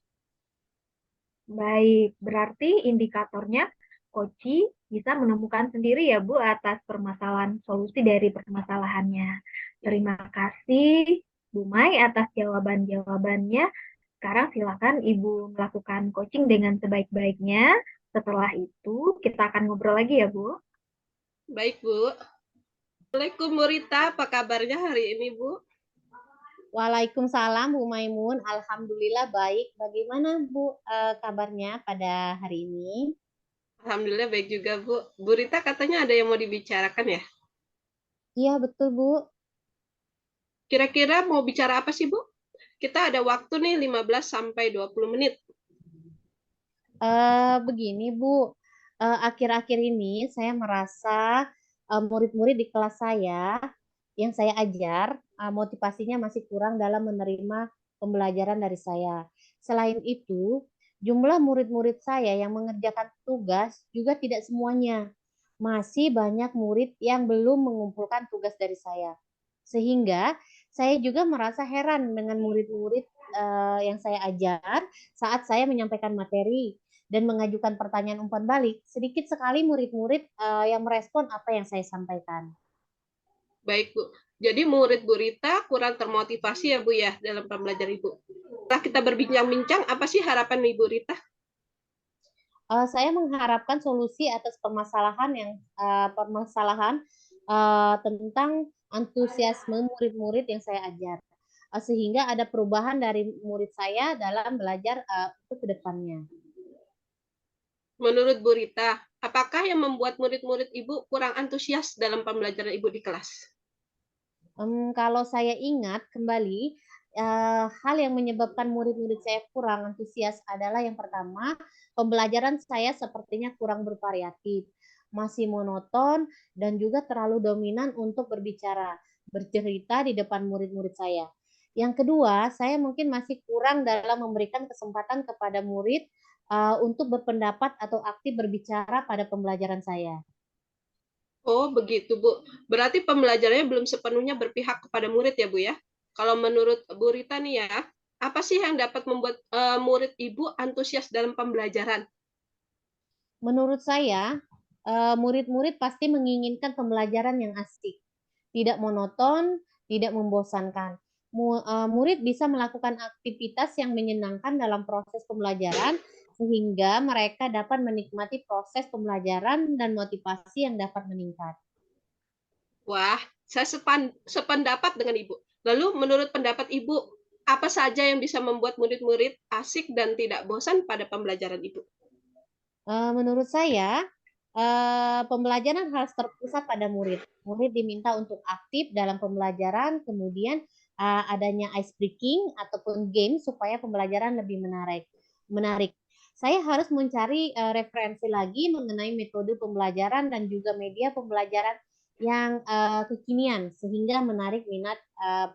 Baik, berarti indikatornya Koci bisa menemukan sendiri ya Bu atas permasalahan solusi dari permasalahannya. Terima kasih Bu Mai atas jawaban-jawabannya. Sekarang silakan Ibu melakukan coaching dengan sebaik-baiknya. Setelah itu kita akan ngobrol lagi ya Bu. Baik Bu. Assalamualaikum Bu Rita, apa kabarnya hari ini Bu? Waalaikumsalam Bu Maimun, Alhamdulillah baik. Bagaimana Bu kabarnya pada hari ini? Alhamdulillah baik juga Bu. Bu Rita katanya ada yang mau dibicarakan ya? Iya betul Bu. Kira-kira mau bicara apa sih Bu? Kita ada waktu nih 15 sampai 20 menit. Begini Bu, akhir-akhir ini saya merasa murid-murid di kelas saya yang saya ajar motivasinya masih kurang dalam menerima pembelajaran dari saya. Selain itu, jumlah murid-murid saya yang mengerjakan tugas juga tidak semuanya. Masih banyak murid yang belum mengumpulkan tugas dari saya. Sehingga saya juga merasa heran dengan murid-murid yang saya ajar saat saya menyampaikan materi dan mengajukan pertanyaan umpan balik, sedikit sekali murid-murid yang merespon apa yang saya sampaikan. Baik Bu. Jadi murid Bu Rita kurang termotivasi ya Bu ya dalam pembelajaran Ibu. Setelah kita berbincang-bincang, apa sih harapan Ibu Rita? Saya mengharapkan solusi atas permasalahan tentang antusiasme murid-murid yang saya ajar, sehingga ada perubahan dari murid saya dalam belajar untuk kedepannya. Menurut Bu Rita, apakah yang membuat murid-murid Ibu kurang antusias dalam pembelajaran Ibu di kelas? Kalau saya ingat kembali, hal yang menyebabkan murid-murid saya kurang antusias adalah yang pertama, pembelajaran saya sepertinya kurang bervariatif, masih monoton, dan juga terlalu dominan untuk bercerita di depan murid-murid saya. Yang kedua, saya mungkin masih kurang dalam memberikan kesempatan kepada murid untuk berpendapat atau aktif berbicara pada pembelajaran saya. Oh, begitu, Bu. Berarti pembelajarannya belum sepenuhnya berpihak kepada murid ya, Bu ya? Kalau menurut Bu Rita nih ya, apa sih yang dapat membuat murid Ibu antusias dalam pembelajaran? Menurut saya, murid-murid pasti menginginkan pembelajaran yang asik, tidak monoton, tidak membosankan. Murid bisa melakukan aktivitas yang menyenangkan dalam proses pembelajaran, sehingga mereka dapat menikmati proses pembelajaran dan motivasi yang dapat meningkat. Wah, saya sependapat dengan Ibu. Lalu menurut pendapat Ibu, apa saja yang bisa membuat murid-murid asik dan tidak bosan pada pembelajaran Ibu? Menurut saya, pembelajaran harus terpusat pada murid. Murid diminta untuk aktif dalam pembelajaran, kemudian adanya ice breaking ataupun game supaya pembelajaran lebih menarik. Saya harus mencari referensi lagi mengenai metode pembelajaran dan juga media pembelajaran yang kekinian sehingga menarik minat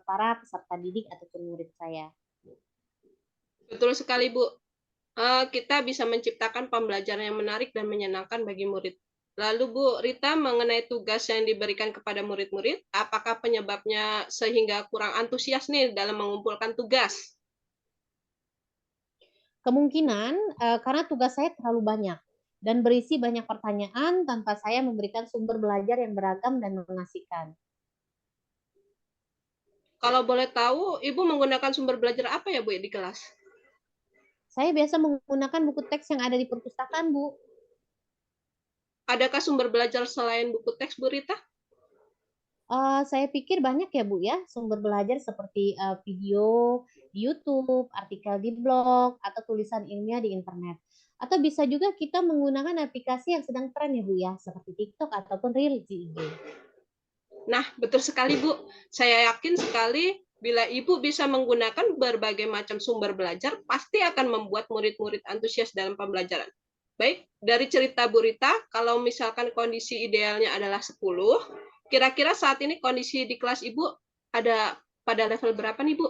para peserta didik ataupun murid saya. Betul sekali, Bu. Kita bisa menciptakan pembelajaran yang menarik dan menyenangkan bagi murid. Lalu Bu Rita, mengenai tugas yang diberikan kepada murid-murid, apakah penyebabnya sehingga kurang antusias nih dalam mengumpulkan tugas? Kemungkinan karena tugas saya terlalu banyak dan berisi banyak pertanyaan tanpa saya memberikan sumber belajar yang beragam dan mengasihkan. Kalau boleh tahu, Ibu menggunakan sumber belajar apa ya, Bu, di kelas? Saya biasa menggunakan buku teks yang ada di perpustakaan, Bu. Adakah sumber belajar selain buku teks, Bu Rita? Saya pikir banyak ya, Bu ya, sumber belajar seperti video di YouTube, artikel di blog, atau tulisan ilmiah di internet. Atau bisa juga kita menggunakan aplikasi yang sedang tren ya, Bu ya, seperti TikTok ataupun Reels di IG. Nah, betul sekali, Bu. Saya yakin sekali bila Ibu bisa menggunakan berbagai macam sumber belajar, pasti akan membuat murid-murid antusias dalam pembelajaran. Baik, dari cerita Bu Rita, kalau misalkan kondisi idealnya adalah 10, kira-kira saat ini kondisi di kelas Ibu ada pada level berapa nih, Bu?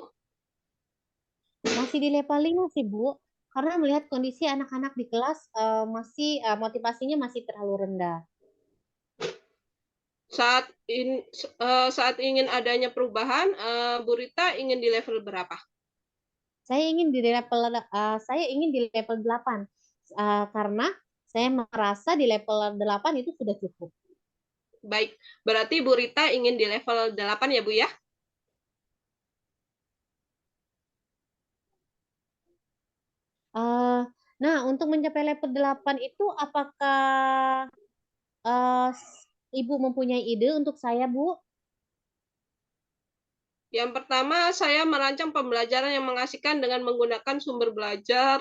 Masih di level 5 sih, Bu. Karena melihat kondisi anak-anak di kelas masih motivasinya masih terlalu rendah. Saat ingin adanya perubahan, Bu Rita ingin di level berapa? Saya ingin di level 8 karena saya merasa di level 8 itu sudah cukup. Baik, berarti Bu Rita ingin di level 8 ya, Bu ya? Uh, nah, untuk mencapai level 8 itu apakah uh, Ibu mempunyai ide untuk saya, Bu? Yang pertama, saya merancang pembelajaran yang mengasihkan dengan menggunakan sumber belajar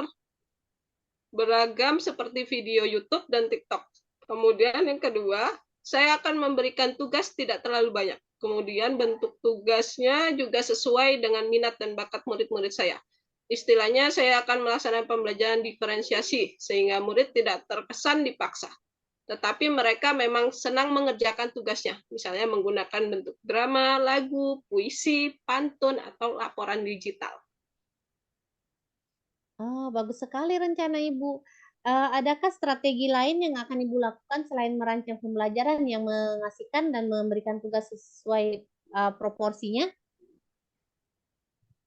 beragam seperti video YouTube dan TikTok. Kemudian yang kedua, saya akan memberikan tugas tidak terlalu banyak. Kemudian bentuk tugasnya juga sesuai dengan minat dan bakat murid-murid saya. Istilahnya saya akan melaksanakan pembelajaran diferensiasi sehingga murid tidak terkesan dipaksa. Tetapi mereka memang senang mengerjakan tugasnya, misalnya menggunakan bentuk drama, lagu, puisi, pantun, atau laporan digital. Oh, bagus sekali rencana Ibu. Adakah strategi lain yang akan Ibu lakukan selain merancang pembelajaran yang mengasihkan dan memberikan tugas sesuai proporsinya?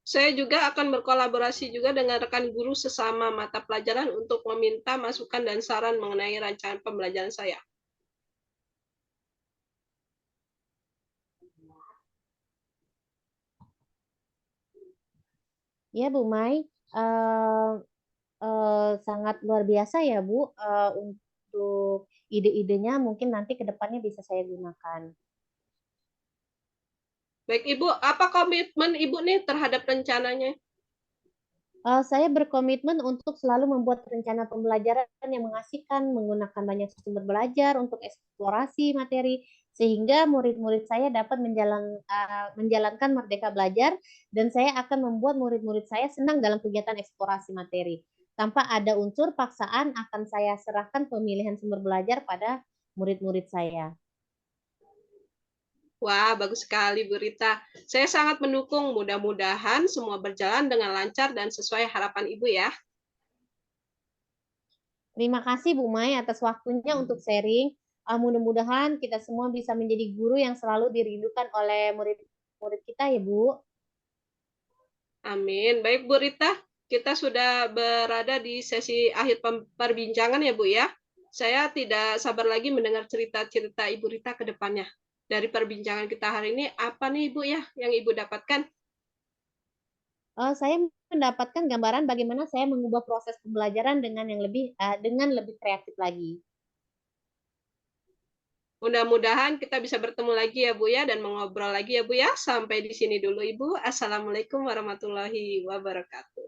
Saya juga akan berkolaborasi juga dengan rekan guru sesama mata pelajaran untuk meminta masukan dan saran mengenai rancangan pembelajaran saya. Ya, Bu Mai, sangat luar biasa ya, Bu, untuk ide-idenya mungkin nanti ke depannya bisa saya gunakan. Baik Ibu, apa komitmen Ibu nih terhadap rencananya? Saya berkomitmen untuk selalu membuat rencana pembelajaran yang mengasihkan, menggunakan banyak sumber belajar untuk eksplorasi materi, sehingga murid-murid saya dapat menjalankan merdeka belajar, dan saya akan membuat murid-murid saya senang dalam kegiatan eksplorasi materi. Tanpa ada unsur paksaan, akan saya serahkan pemilihan sumber belajar pada murid-murid saya. Wah, bagus sekali Bu Rita. Saya sangat mendukung. Mudah-mudahan semua berjalan dengan lancar dan sesuai harapan Ibu ya. Terima kasih Bu Mai atas waktunya untuk sharing. Mudah-mudahan kita semua bisa menjadi guru yang selalu dirindukan oleh murid-murid kita ya Bu. Amin. Baik Bu Rita, kita sudah berada di sesi akhir perbincangan ya Bu ya. Saya tidak sabar lagi mendengar cerita-cerita Ibu Rita ke depannya. Dari perbincangan kita hari ini, apa nih Ibu ya yang Ibu dapatkan? Saya mendapatkan gambaran bagaimana saya mengubah proses pembelajaran dengan lebih kreatif lagi. Mudah-mudahan kita bisa bertemu lagi ya Bu ya dan mengobrol lagi ya Bu ya. Sampai di sini dulu Ibu. Assalamualaikum warahmatullahi wabarakatuh.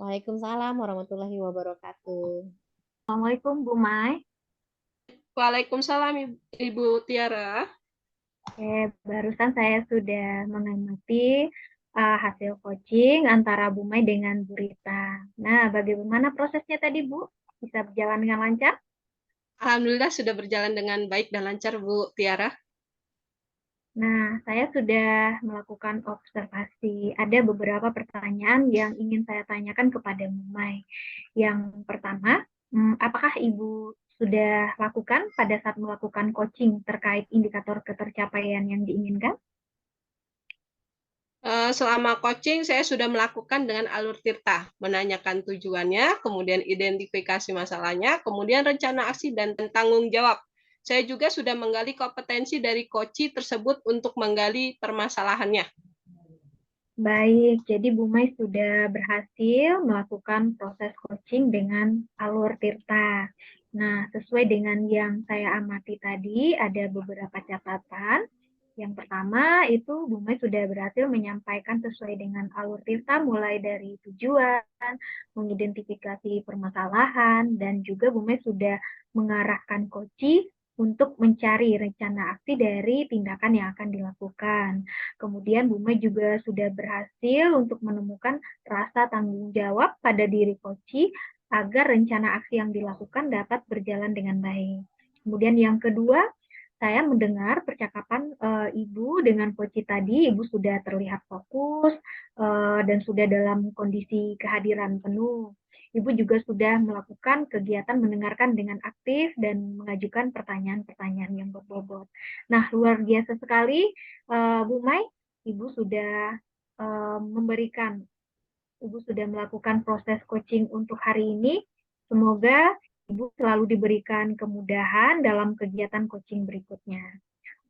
Waalaikumsalam warahmatullahi wabarakatuh. Assalamualaikum Bu Mai. Waalaikumsalam Ibu Tiara. Oke, barusan saya sudah mengamati hasil coaching antara Bu Mai dengan Bu Rita. Nah, bagaimana prosesnya tadi Bu? Bisa berjalan dengan lancar? Alhamdulillah sudah berjalan dengan baik dan lancar Bu Tiara. Nah, saya sudah melakukan observasi. Ada beberapa pertanyaan yang ingin saya tanyakan kepada Bu Mai. Yang pertama, apakah Ibu sudah lakukan pada saat melakukan coaching terkait indikator ketercapaian yang diinginkan? Selama coaching saya sudah melakukan dengan alur tirta, menanyakan tujuannya, kemudian identifikasi masalahnya, kemudian rencana aksi dan tanggung jawab. Saya juga sudah menggali kompetensi dari coach tersebut untuk menggali permasalahannya. Baik, jadi Bu Mai sudah berhasil melakukan proses coaching dengan alur tirta. Nah, sesuai dengan yang saya amati tadi, ada beberapa catatan. Yang pertama itu Bu Mai sudah berhasil menyampaikan sesuai dengan alur tirta mulai dari tujuan, mengidentifikasi permasalahan, dan juga Bu Mai sudah mengarahkan coach untuk mencari rencana aksi dari tindakan yang akan dilakukan. Kemudian Bu Mai juga sudah berhasil untuk menemukan rasa tanggung jawab pada diri coach agar rencana aksi yang dilakukan dapat berjalan dengan baik. Kemudian yang kedua, saya mendengar percakapan Ibu dengan coach tadi. Ibu sudah terlihat fokus dan sudah dalam kondisi kehadiran penuh. Ibu juga sudah melakukan kegiatan mendengarkan dengan aktif dan mengajukan pertanyaan-pertanyaan yang berbobot. Nah, luar biasa sekali Bu Mai. Ibu sudah Ibu sudah melakukan proses coaching untuk hari ini. Semoga Ibu selalu diberikan kemudahan dalam kegiatan coaching berikutnya.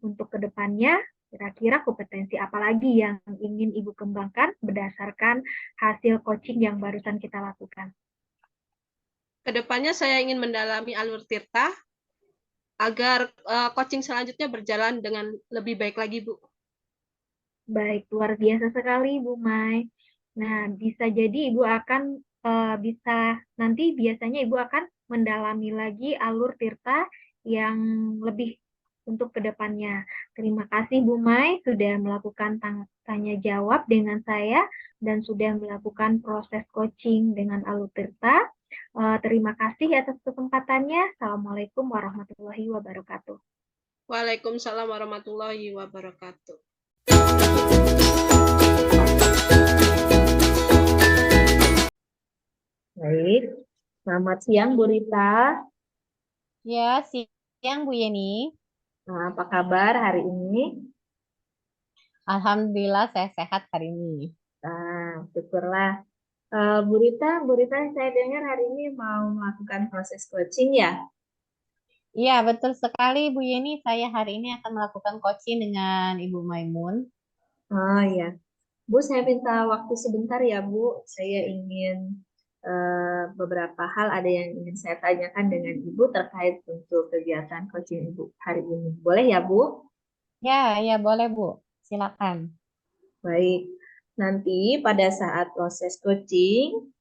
Untuk kedepannya, kira-kira kompetensi apa lagi yang ingin Ibu kembangkan berdasarkan hasil coaching yang barusan kita lakukan? Kedepannya saya ingin mendalami alur tirta agar coaching selanjutnya berjalan dengan lebih baik lagi, Bu. Baik, luar biasa sekali, Bu Mai. Nah, bisa jadi Ibu akan nanti biasanya Ibu akan mendalami lagi alur tirta yang lebih untuk kedepannya. Terima kasih Bu Mai sudah melakukan tanya jawab dengan saya dan sudah melakukan proses coaching dengan alur tirta. Terima kasih atas kesempatannya. Assalamualaikum warahmatullahi wabarakatuh. Waalaikumsalam warahmatullahi wabarakatuh. Baik, selamat siang Bu Rita. Ya, siang Bu Yeni. Nah, apa kabar hari ini? Alhamdulillah saya sehat hari ini. Nah, syukurlah. Bu Rita, saya dengar hari ini mau melakukan proses coaching ya? Iya, betul sekali Bu Yeni. Saya hari ini akan melakukan coaching dengan Ibu Maimun. Oh ya, Bu, saya minta waktu sebentar ya Bu. Saya ingin beberapa hal ada yang ingin saya tanyakan dengan Ibu terkait untuk kegiatan coaching Ibu hari ini. Boleh ya Bu? Ya, ya boleh Bu. Silakan. Baik. nanti pada saat proses coaching,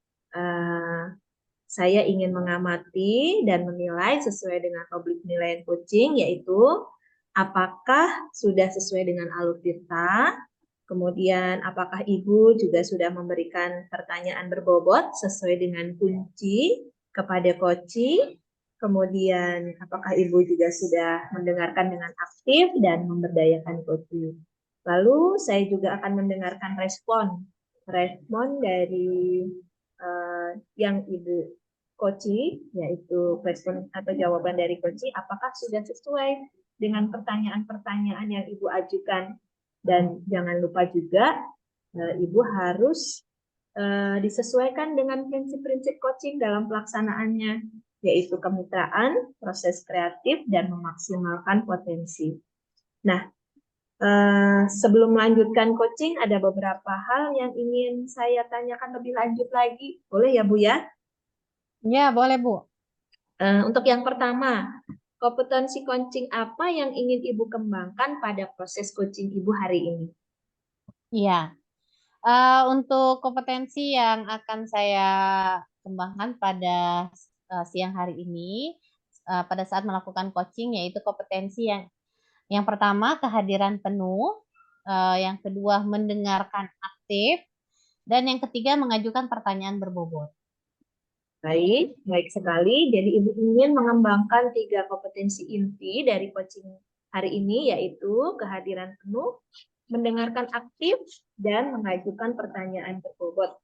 saya ingin mengamati dan menilai sesuai dengan rubrik penilaian coaching, yaitu apakah sudah sesuai dengan alur tirta, kemudian apakah Ibu juga sudah memberikan pertanyaan berbobot sesuai dengan kunci kepada coaching, kemudian apakah Ibu juga sudah mendengarkan dengan aktif dan memberdayakan coaching. Lalu saya juga akan mendengarkan respon dari yang Ibu coaching, yaitu respon atau jawaban dari coaching, apakah sudah sesuai dengan pertanyaan-pertanyaan yang Ibu ajukan. Dan jangan lupa juga Ibu harus disesuaikan dengan prinsip-prinsip coaching dalam pelaksanaannya, yaitu kemitraan, proses kreatif, dan memaksimalkan potensi. Nah, sebelum melanjutkan coaching, ada beberapa hal yang ingin saya tanyakan lebih lanjut lagi. Boleh ya, Bu ya? Ya, boleh, Bu. Untuk yang pertama, kompetensi coaching apa yang ingin Ibu kembangkan pada proses coaching Ibu hari ini? Iya. Untuk kompetensi yang akan saya kembangkan pada siang hari ini, pada saat melakukan coaching, yaitu kompetensi yang pertama kehadiran penuh, yang kedua mendengarkan aktif, dan yang ketiga mengajukan pertanyaan berbobot. Baik, baik sekali. Jadi Ibu ingin mengembangkan 3 kompetensi inti dari coaching hari ini, yaitu kehadiran penuh, mendengarkan aktif, dan mengajukan pertanyaan berbobot.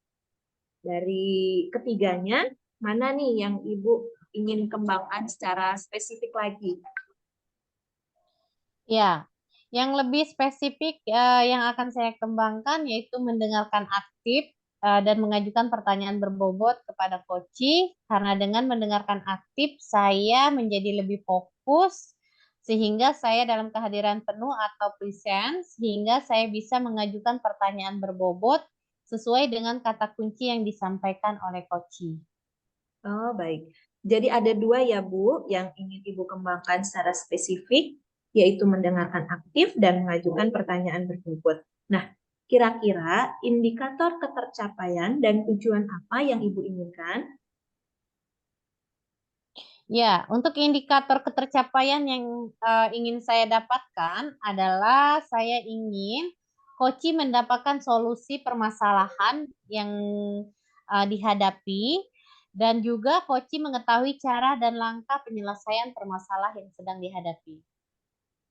Dari ketiganya, mana nih yang Ibu ingin kembangkan secara spesifik lagi? Ya, yang lebih spesifik yang akan saya kembangkan yaitu mendengarkan aktif dan mengajukan pertanyaan berbobot kepada coach, karena dengan mendengarkan aktif saya menjadi lebih fokus sehingga saya dalam kehadiran penuh atau present, sehingga saya bisa mengajukan pertanyaan berbobot sesuai dengan kata kunci yang disampaikan oleh coach. Oh, baik. Jadi ada 2 ya, Bu, yang ingin Ibu kembangkan secara spesifik, yaitu mendengarkan aktif dan mengajukan pertanyaan berbobot. Nah, kira-kira indikator ketercapaian dan tujuan apa yang Ibu inginkan? Ya, untuk indikator ketercapaian yang ingin saya dapatkan adalah saya ingin coach mendapatkan solusi permasalahan yang dihadapi, dan juga coach mengetahui cara dan langkah penyelesaian permasalahan yang sedang dihadapi.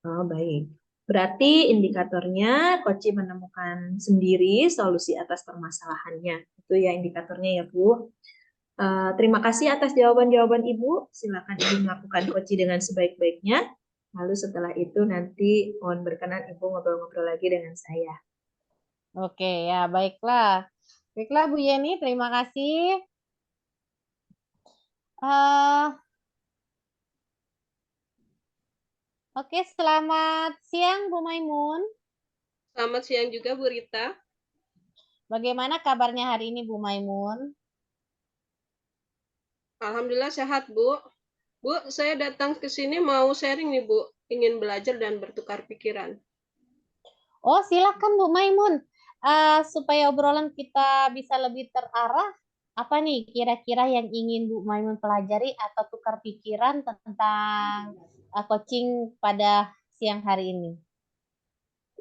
Oh, baik. Berarti indikatornya coach menemukan sendiri solusi atas permasalahannya. Itu ya indikatornya ya, Bu. Terima kasih atas jawaban-jawaban Ibu. Silakan Ibu melakukan coaching dengan sebaik-baiknya. Lalu setelah itu nanti mohon berkenan Ibu ngobrol-ngobrol lagi dengan saya. Oke, ya baiklah. Baiklah Bu Yeni, terima kasih. Oke, selamat siang Bu Maimun. Selamat siang juga Bu Rita. Bagaimana kabarnya hari ini Bu Maimun? Alhamdulillah sehat Bu. Bu, saya datang ke sini mau sharing nih Bu, ingin belajar dan bertukar pikiran. Oh, silakan Bu Maimun. Supaya obrolan kita bisa lebih terarah, apa nih kira-kira yang ingin Bu Maimun pelajari atau tukar pikiran tentang coaching pada siang hari ini?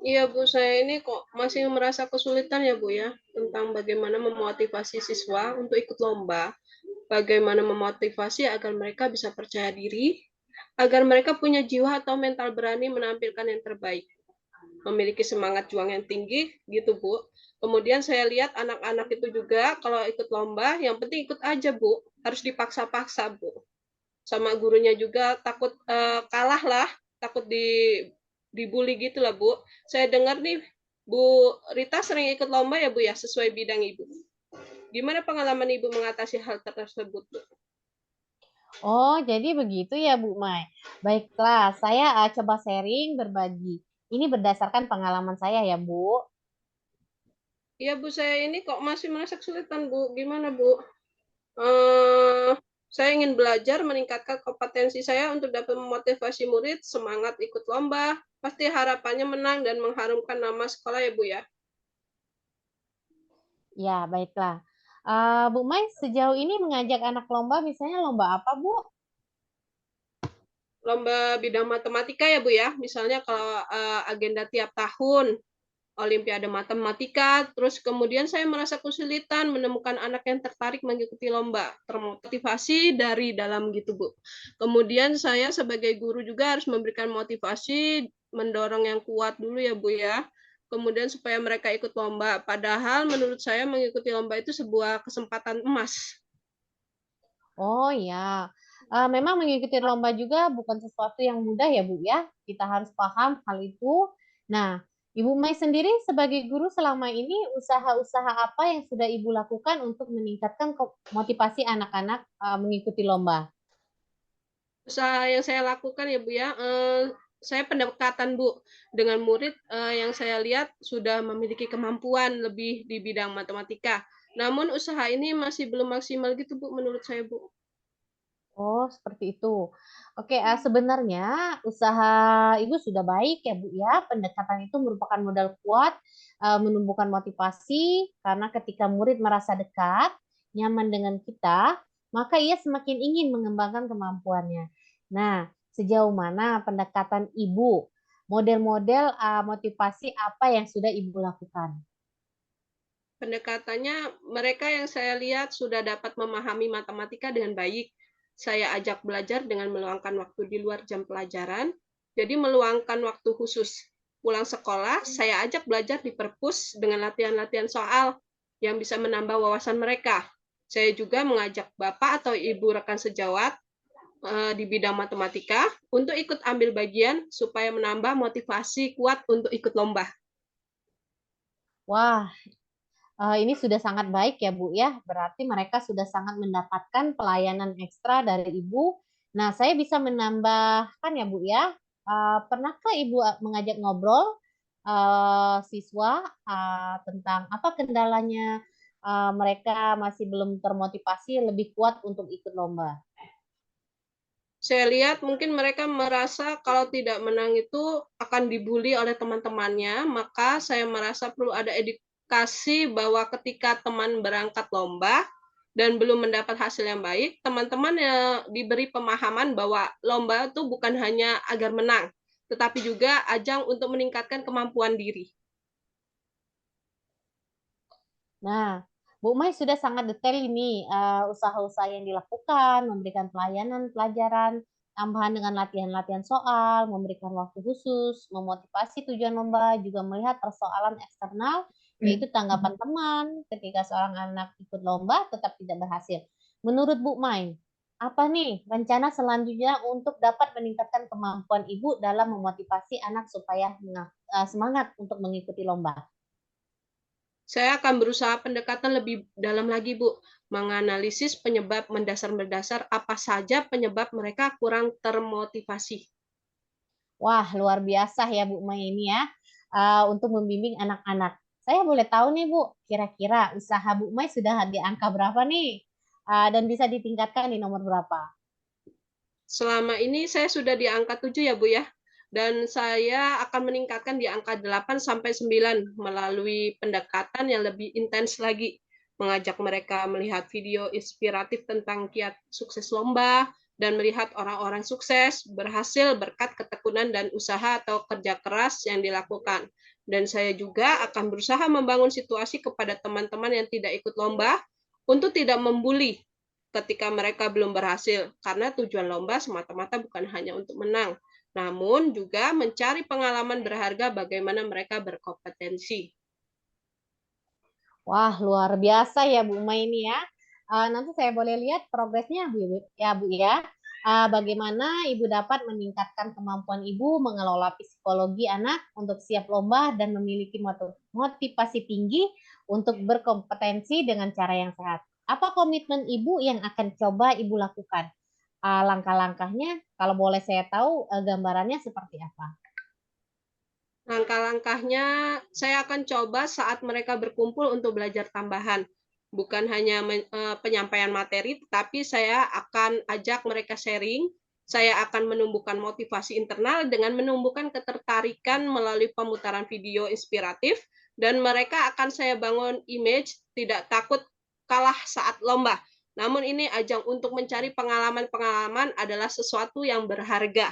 Iya Bu, saya ini kok masih merasa kesulitan ya Bu ya, tentang bagaimana memotivasi siswa untuk ikut lomba, bagaimana memotivasi agar mereka bisa percaya diri, agar mereka punya jiwa atau mental berani menampilkan yang terbaik, memiliki semangat juang yang tinggi gitu Bu. Kemudian saya lihat anak-anak itu juga kalau ikut lomba, yang penting ikut aja Bu, harus dipaksa-paksa Bu. Sama gurunya juga takut kalah lah, takut dibully gitu lah Bu. Saya dengar nih Bu Rita sering ikut lomba ya Bu ya, sesuai bidang Ibu. Gimana pengalaman Ibu mengatasi hal tersebut Bu? Oh, jadi begitu ya Bu Mai. Baiklah, saya coba sharing, berbagi. Ini berdasarkan pengalaman saya ya Bu. Iya Bu, saya ini kok masih merasa kesulitan Bu. Gimana Bu? Uh, saya ingin belajar meningkatkan kompetensi saya untuk dapat memotivasi murid semangat ikut lomba. Pasti harapannya menang dan mengharumkan nama sekolah ya Bu ya. Ya, baiklah. Bu Mai sejauh ini mengajak anak lomba, misalnya lomba apa, Bu? Lomba bidang matematika ya Bu ya, misalnya kalau agenda tiap tahun, Olimpiade Matematika, terus kemudian saya merasa kesulitan menemukan anak yang tertarik mengikuti lomba, termotivasi dari dalam gitu Bu. Kemudian saya sebagai guru juga harus memberikan motivasi, mendorong yang kuat dulu ya Bu ya. Kemudian supaya mereka ikut lomba, padahal menurut saya mengikuti lomba itu sebuah kesempatan emas. Oh ya, memang mengikuti lomba juga bukan sesuatu yang mudah ya Bu ya. Kita harus paham hal itu. Nah, Ibu Mai sendiri sebagai guru selama ini usaha-usaha apa yang sudah Ibu lakukan untuk meningkatkan motivasi anak-anak mengikuti lomba? Usaha yang saya lakukan ya Bu ya, saya pendekatan Bu dengan murid yang saya lihat sudah memiliki kemampuan lebih di bidang matematika. Namun usaha ini masih belum maksimal gitu Bu menurut saya Bu. Oh, seperti itu. Oke, sebenarnya usaha Ibu sudah baik ya, Bu ya. Pendekatan itu merupakan modal kuat, menumbuhkan motivasi, karena ketika murid merasa dekat, nyaman dengan kita, maka ia semakin ingin mengembangkan kemampuannya. Nah, sejauh mana pendekatan Ibu? Model-model motivasi apa yang sudah Ibu lakukan? Pendekatannya mereka yang saya lihat sudah dapat memahami matematika dengan baik. Saya ajak belajar dengan meluangkan waktu di luar jam pelajaran. Jadi meluangkan waktu khusus. Pulang sekolah, saya ajak belajar di perpus dengan latihan-latihan soal yang bisa menambah wawasan mereka. Saya juga mengajak bapak atau ibu rekan sejawat di bidang matematika untuk ikut ambil bagian supaya menambah motivasi kuat untuk ikut lomba. Wah, ini sudah sangat baik ya Bu ya. Berarti mereka sudah sangat mendapatkan pelayanan ekstra dari Ibu. Nah, saya bisa menambahkan ya Bu ya. Pernahkah Ibu mengajak ngobrol siswa tentang apa kendalanya mereka masih belum termotivasi lebih kuat untuk ikut lomba? Saya lihat mungkin mereka merasa kalau tidak menang itu akan dibully oleh teman-temannya, maka saya merasa perlu ada edukasi bahwa ketika teman berangkat lomba dan belum mendapat hasil yang baik, teman-teman diberi pemahaman bahwa lomba itu bukan hanya agar menang, tetapi juga ajang untuk meningkatkan kemampuan diri. Nah, Bu Mai sudah sangat detail ini usaha-usaha yang dilakukan, memberikan pelayanan pelajaran, tambahan dengan latihan-latihan soal, memberikan waktu khusus, memotivasi tujuan lomba, juga melihat persoalan eksternal, yaitu tanggapan teman ketika seorang anak ikut lomba tetap tidak berhasil. Menurut Bu Mai, apa nih rencana selanjutnya untuk dapat meningkatkan kemampuan Ibu dalam memotivasi anak supaya semangat untuk mengikuti lomba? Saya akan berusaha pendekatan lebih dalam lagi, Bu. Menganalisis penyebab mendasar-mendasar apa saja penyebab mereka kurang termotivasi. Wah, luar biasa ya Bu Mai ini ya, untuk membimbing anak-anak. Saya boleh tahu nih Bu, kira-kira usaha Bu Mai sudah di angka berapa nih? Dan bisa ditingkatkan di nomor berapa? Selama ini saya sudah di angka 7 ya, Bu ya. Dan saya akan meningkatkan di angka 8 sampai 9 melalui pendekatan yang lebih intens lagi. Mengajak mereka melihat video inspiratif tentang kiat sukses lomba dan melihat orang-orang sukses berhasil berkat ketekunan dan usaha atau kerja keras yang dilakukan. Dan saya juga akan berusaha membangun situasi kepada teman-teman yang tidak ikut lomba untuk tidak membuli ketika mereka belum berhasil, karena tujuan lomba semata-mata bukan hanya untuk menang, namun juga mencari pengalaman berharga bagaimana mereka berkompetensi. Wah, luar biasa ya Bu Mai ini ya. Nanti saya boleh lihat progresnya Bu ya Bu ya. Bagaimana Ibu dapat meningkatkan kemampuan Ibu mengelola psikologi anak untuk siap lomba dan memiliki motivasi tinggi untuk berkompetensi dengan cara yang sehat. Apa komitmen Ibu yang akan coba Ibu lakukan? Langkah-langkahnya, kalau boleh saya tahu gambarannya seperti apa? Langkah-langkahnya saya akan coba saat mereka berkumpul untuk belajar tambahan. Bukan hanya penyampaian materi, tetapi saya akan ajak mereka sharing. Saya akan menumbuhkan motivasi internal dengan menumbuhkan ketertarikan melalui pemutaran video inspiratif dan mereka akan saya bangun image tidak takut kalah saat lomba. Namun ini ajang untuk mencari pengalaman-pengalaman adalah sesuatu yang berharga.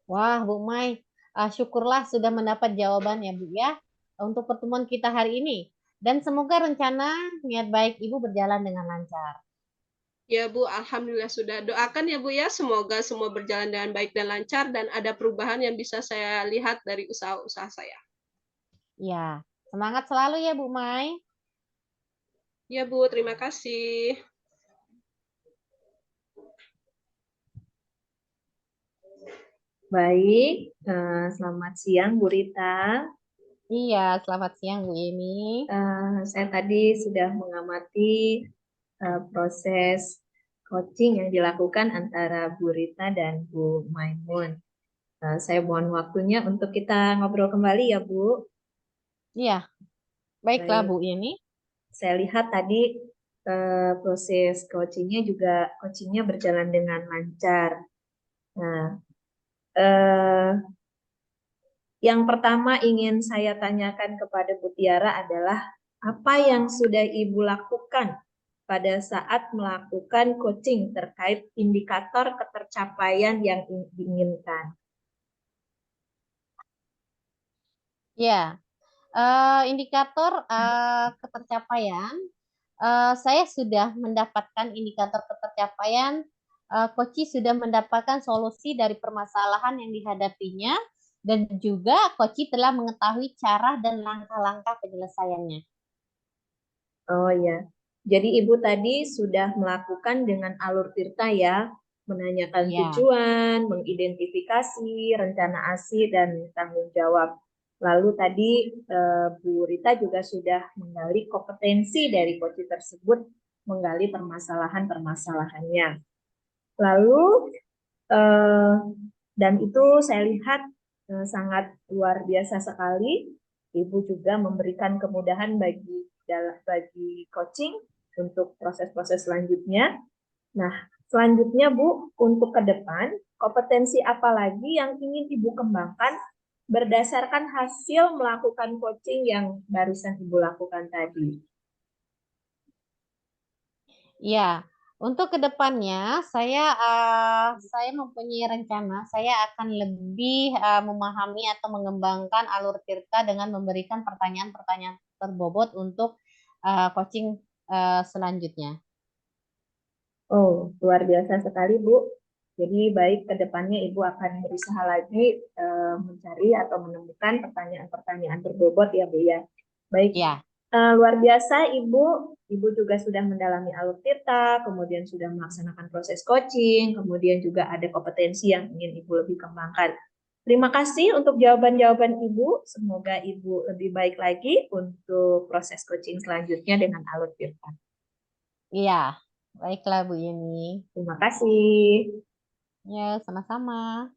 Wah, Bu Mai, syukurlah sudah mendapat jawaban ya, Bu ya, untuk pertemuan kita hari ini. Dan semoga rencana niat baik Ibu berjalan dengan lancar. Ya Bu, alhamdulillah sudah. Doakan ya Bu ya, semoga semua berjalan dengan baik dan lancar dan ada perubahan yang bisa saya lihat dari usaha-usaha saya. Ya, semangat selalu ya, Bu Mai. Ya Bu, terima kasih. Baik, selamat siang Bu Rita. Iya, selamat siang Bu Yeni. Saya tadi sudah mengamati proses coaching yang dilakukan antara Bu Rita dan Bu Maimun. Saya mohon waktunya untuk kita ngobrol kembali ya Bu. Iya, baiklah Baik. Bu Yeni. Saya lihat tadi proses coachingnya berjalan dengan lancar. Nah, yang pertama ingin saya tanyakan kepada Bu Tiara adalah apa yang sudah Ibu lakukan pada saat melakukan coaching terkait indikator ketercapaian yang diinginkan. Ya, indikator ketercapaian, saya sudah mendapatkan indikator ketercapaian, Koci sudah mendapatkan solusi dari permasalahan yang dihadapinya, dan juga Koci telah mengetahui cara dan langkah-langkah penyelesaiannya. Oh ya, jadi Ibu tadi sudah melakukan dengan alur tirta ya, menanyakan Ya, tujuan, mengidentifikasi rencana ASI dan tanggung jawab. Lalu tadi Bu Rita juga sudah menggali kompetensi dari coach tersebut, menggali permasalahan-permasalahannya. Lalu dan itu saya lihat sangat luar biasa sekali. Ibu juga memberikan kemudahan bagi coaching untuk proses-proses selanjutnya. Nah, selanjutnya Bu, untuk ke depan, kompetensi apa lagi yang ingin Ibu kembangkan berdasarkan hasil melakukan coaching yang barusan Ibu lakukan tadi? ya. Untuk kedepannya, saya mempunyai rencana, saya akan lebih memahami atau mengembangkan alur tirta dengan memberikan pertanyaan-pertanyaan terbobot untuk coaching selanjutnya. Oh, luar biasa sekali, Bu. Jadi baik ke depannya Ibu akan berusaha lagi mencari atau menemukan pertanyaan-pertanyaan berbobot ya, Bu ya. Baik, Ya, luar biasa Ibu juga sudah mendalami alur tirta, kemudian sudah melaksanakan proses coaching, kemudian juga ada kompetensi yang ingin Ibu lebih kembangkan. Terima kasih untuk jawaban-jawaban Ibu. Semoga Ibu lebih baik lagi untuk proses coaching selanjutnya dengan alur tirta. iya. Baiklah Bu Yeni. Terima kasih. Ya, sama-sama.